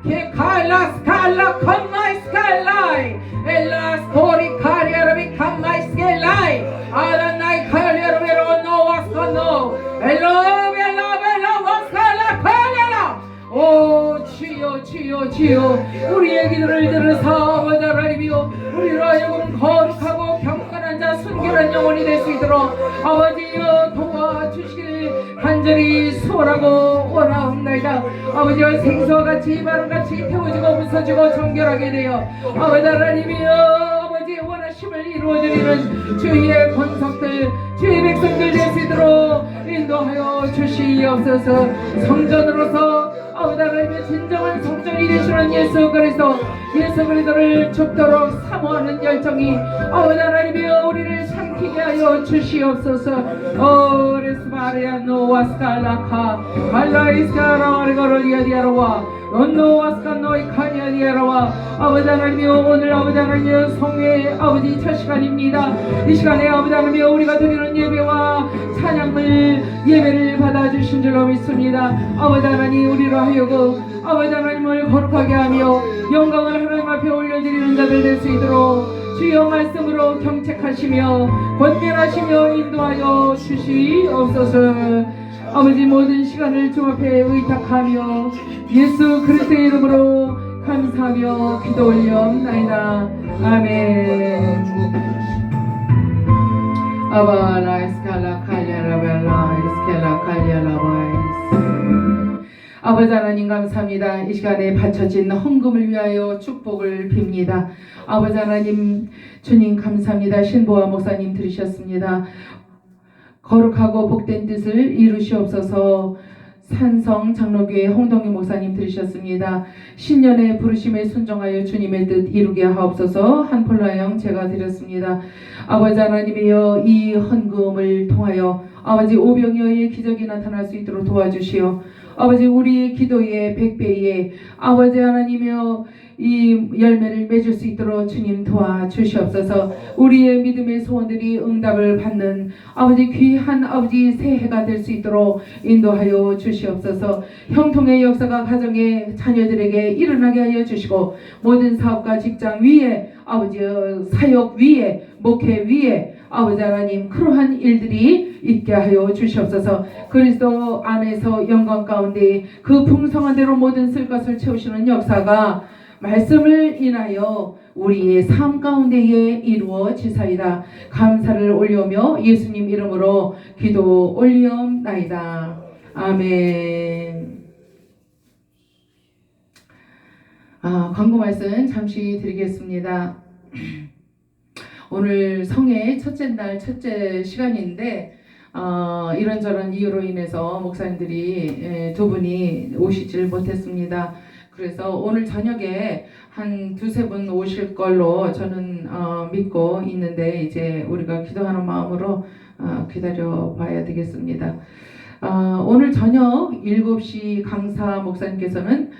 Kekala skala kamai skalai Ella skori kariarabi kamai skalai Alanai kariarabero no waskano Ella waskala kariara 오 주여 우리의 기도를 들으사 아버지 하나님이여 우리로 하여금 거룩하고 경건한 자 순결한 영혼이 될 수 있도록 아버지여 도와주시길 간절히 소원하고 원하옵나이다. 아버지여 생수와 같이 바람같이 태워지고 부서지고 정결하게 되어 아버지 하나님이여 아버지의 원하심을 이루어드리는 주의 권속들 주의 백성들 될 수 있도록 인도하여 주시옵소서. 성전으로서 아버지 하나님의 진정한 성전이 되시는 예수 그리스도를 죽도록 사모하는 열정이 아버지 하나님이여 우리를 삼키게 하여 주시옵소서. 레스바리아 노와스칼라카 갈라이스카라 아리가로리아디아로와 노와스카노이 카니아디아로와 아버지 하나님이여 오늘 아버지 하나님이여 성회의 아버지 첫 시간입니다. 이 시간에 아버지 하나님이여 우리가 드리는 예배와 예배를 받아주신 줄로 믿습니다. 아버지 하나님 우리로 하여금 아버지 하나님을 거룩하게 하며 영광을 하나님 앞에 올려드리는 자들 될 수 있도록 주여 말씀으로 경책하시며 권면하시며 인도하여 주시옵소서. 아버지 모든 시간을 주 앞에 의탁하며 예수 그리스도의 이름으로 감사하며 기도 올려옵나이다. 아멘. 아바라이스칼라 칼리아라벨라이스칼라 칼리아라바이스. 아버지 하나님 감사합니다. 이 시간에 바쳐진 헌금을 위하여 축복을 빕니다. 아버지 하나님 주님 감사합니다. 신보아 목사님 들으셨습니다. 거룩하고 복된 뜻을 이루시옵소서. 산성 장로교회 홍동희 목사님 들으셨습니다. 신년의 부르심에 순종하여 주님의 뜻 이루게 하옵소서. 한폴라영 제가 드렸습니다. 아버지 하나님이여 이 헌금을 통하여 아버지 오병이어의 기적이 나타날 수 있도록 도와주시오. 아버지 우리의 기도의 100배에 아버지 하나님이여 이 열매를 맺을 수 있도록 주님 도와주시옵소서. 우리의 믿음의 소원들이 응답을 받는 아버지 귀한 아버지 새해가 될 수 있도록 인도하여 주시옵소서. 형통의 역사가 가정의 자녀들에게 일어나게 하여 주시고 모든 사업과 직장 위에 아버지 사역 위에 목회 위에 아버지 하나님 그러한 일들이 있게 하여 주시옵소서. 그리스도 안에서 영광 가운데 그 풍성한 대로 모든 쓸 것을 채우시는 역사가 말씀을 인하여 우리의 삶 가운데에 이루어지사이다. 감사를 올려며 예수님 이름으로 기도 올리옵나이다. 아멘. 광고 말씀 잠시 드리겠습니다. 오늘 성의 첫째 날 첫째 시간인데 이런저런 이유로 인해서 목사님들이 두 분이 오시질 못했습니다. 그래서 오늘 저녁에 한 두세 분 오실 걸로 저는 믿고 있는데 이제 우리가 기도하는 마음으로 기다려 봐야 되겠습니다. 오늘 저녁 7시 강사 목사님께서는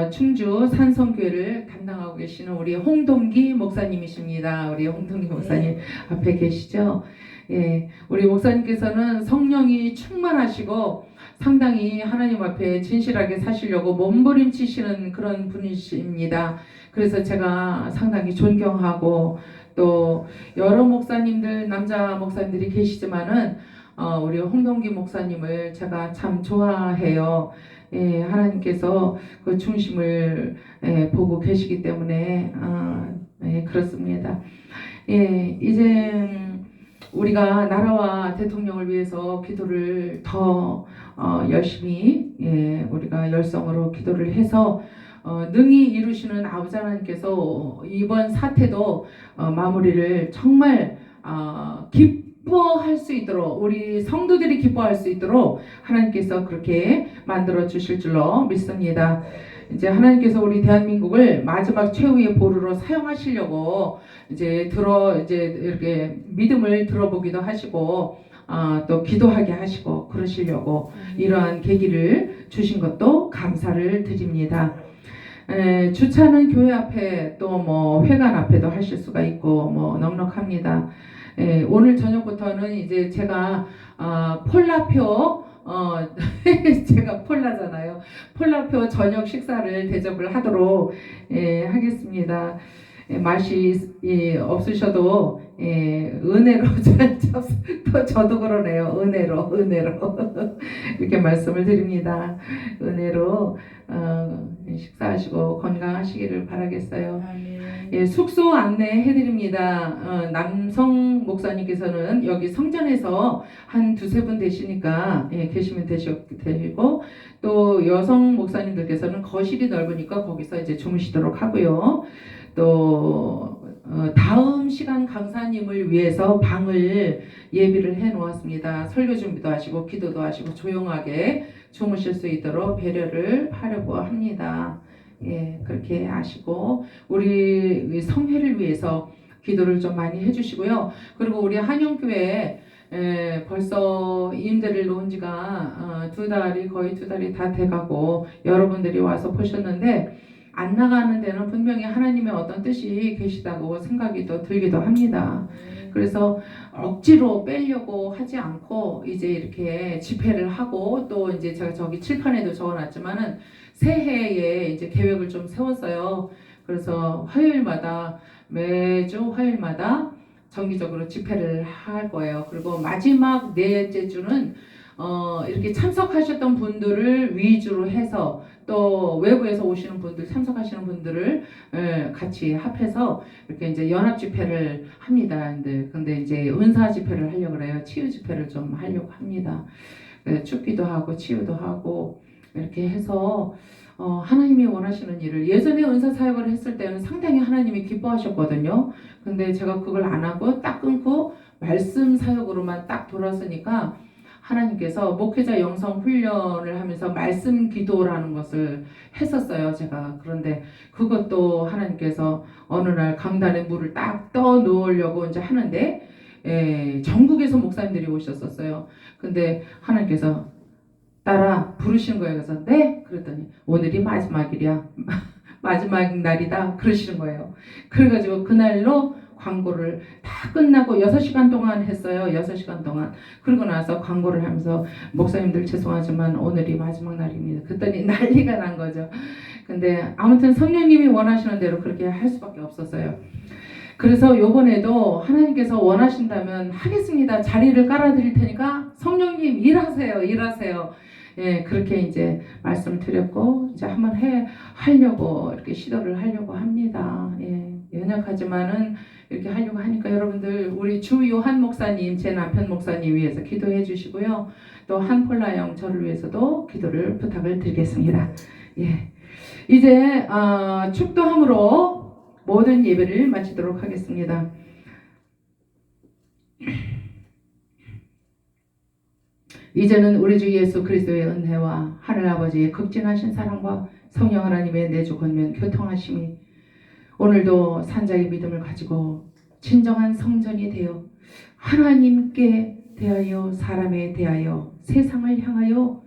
충주 산성교회를 담당하고 계시는 우리 홍동기 목사님이십니다. 우리 홍동기 목사님 앞에 계시죠? 예, 우리 목사님께서는 성령이 충만하시고 상당히 하나님 앞에 진실하게 사시려고 몸부림치시는 그런 분이십니다. 그래서 제가 상당히 존경하고 또 여러 목사님들 남자 목사님들이 계시지만은 우리 홍동기 목사님을 제가 참 좋아해요. 예, 하나님께서 그 중심을 보고 계시기 때문에 그렇습니다. 예, 이제 우리가 나라와 대통령을 위해서 기도를 더 열심히 우리가 열성으로 기도를 해서 능히 이루시는 아버지 하나님께서 이번 사태도 마무리를 정말 기뻐할 수 있도록 우리 성도들이 기뻐할 수 있도록 하나님께서 그렇게 만들어 주실 줄로 믿습니다. 이제 하나님께서 우리 대한민국을 마지막 최후의 보루로 사용하시려고 이제 이렇게 믿음을 들어보기도 하시고 또 기도하게 하시고 그러시려고 이러한 계기를 주신 것도 감사를 드립니다. 주차는 교회 앞에 또 뭐 회관 앞에도 하실 수가 있고 뭐 넉넉합니다. 오늘 저녁부터는 이제 제가 폴라표 제가 폴라잖아요. 폴라표 저녁 식사를 대접을 하도록 하겠습니다. 맛이 없으셔도 은혜로 또 저도 그러네요. 은혜로 이렇게 말씀을 드립니다. 은혜로 식사하시고 건강하시기를 바라겠어요. 숙소 안내해드립니다. 남성 목사님께서는 여기 성전에서 한 두세 분 되시니까 계시면 되시고 또 여성 목사님들께서는 거실이 넓으니까 거기서 이제 주무시도록 하고요. 또 다음 시간 강사님을 위해서 방을 예비를 해 놓았습니다. 설교 준비도 하시고 기도도 하시고 조용하게 주무실 수 있도록 배려를 하려고 합니다. 그렇게 하시고 우리 성회를 위해서 기도를 좀 많이 해주시고요. 그리고 우리 한영교회 벌써 임대를 놓은 지가 거의 두 달이 다 돼가고 여러분들이 와서 보셨는데 안 나가는 데는 분명히 하나님의 어떤 뜻이 계시다고 생각이 또 들기도 합니다. 그래서 억지로 빼려고 하지 않고 이제 이렇게 집회를 하고 또 이제 제가 저기 칠판에도 적어놨지만은 새해에 이제 계획을 좀 세웠어요. 그래서 매주 화요일마다 정기적으로 집회를 할 거예요. 그리고 마지막 넷째 주는 이렇게 참석하셨던 분들을 위주로 해서 또 외부에서 오시는 분들 참석하시는 분들을 같이 합해서 이렇게 이제 연합 집회를 합니다. 근데 이제 은사 집회를 하려고 그래요. 치유 집회를 좀 하려고 합니다. 춥기도 하고 치유도 하고 이렇게 해서 하나님이 원하시는 일을 예전에 은사 사역을 했을 때는 상당히 하나님이 기뻐하셨거든요. 근데 제가 그걸 안 하고 딱 끊고 말씀 사역으로만 딱 돌았으니까 하나님께서 목회자 영성 훈련을 하면서 말씀 기도라는 것을 했었어요, 제가. 그런데 그것도 하나님께서 어느 날 강단에 물을 딱 떠 놓으려고 이제 하는데, 전국에서 목사님들이 오셨었어요. 근데 하나님께서 따라 부르시는 거예요. 그래서 네? 그랬더니 오늘이 마지막이랴. 마지막 날이다. 그러시는 거예요. 그래가지고 그날로 광고를 다 끝나고 6시간 동안 했어요. 6시간 동안. 그러고 나서 광고를 하면서 목사님들 죄송하지만 오늘이 마지막 날입니다. 그랬더니 난리가 난 거죠. 근데 아무튼 성령님이 원하시는 대로 그렇게 할 수밖에 없었어요. 그래서 요번에도 하나님께서 원하신다면 하겠습니다. 자리를 깔아드릴 테니까 성령님 일하세요. 그렇게 이제 말씀을 드렸고 이제 한번 하려고 이렇게 시도를 하려고 합니다. 연약하지만은 이렇게 하려고 하니까 여러분들 우리 주 요한 목사님 제 남편 목사님 위해서 기도해 주시고요. 또 한폴라 영 저를 위해서도 기도를 부탁을 드리겠습니다. 이제 축도함으로 모든 예배를 마치도록 하겠습니다. 이제는 우리 주 예수 그리스도의 은혜와 하늘아버지의 극진하신 사랑과 성령 하나님의 내주 권면 교통하심이 오늘도 산자의 믿음을 가지고 진정한 성전이 되어 하나님께 대하여 사람에 대하여 세상을 향하여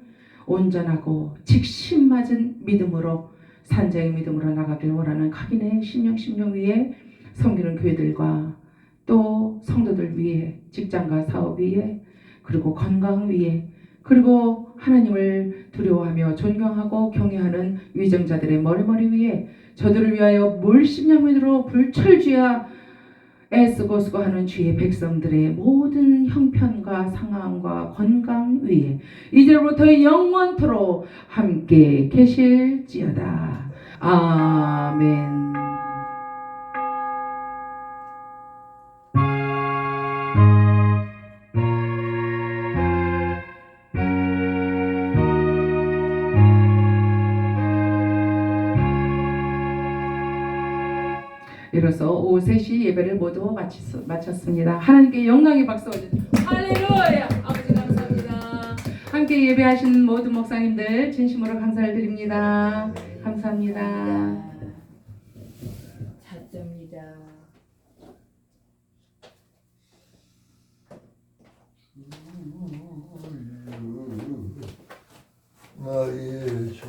온전하고 직심맞은 믿음으로 산자의 믿음으로 나가길 원하는 각인의 심령 위에 섬기는 교회들과 또 성도들 위에 직장과 사업 위에 그리고 건강 위에 그리고 하나님을 두려워하며 존경하고 경외하는 위정자들의 머리 위에 저들을 위하여 물심양면으로 불철주야 애쓰고 수고하는 주의 백성들의 모든 형편과 상황과 건강 위에 이제부터 영원토록 함께 계실지어다. 아멘. 이로써 오후 3시 예배를 모두 마쳤습니다. 하나님께 영광의 박수 올려주세요. 할렐루야. 아버지 감사합니다. 함께 예배하신 모든 목사님들 진심으로 감사를 드립니다. 감사합니다. 찾습니다. 나의 주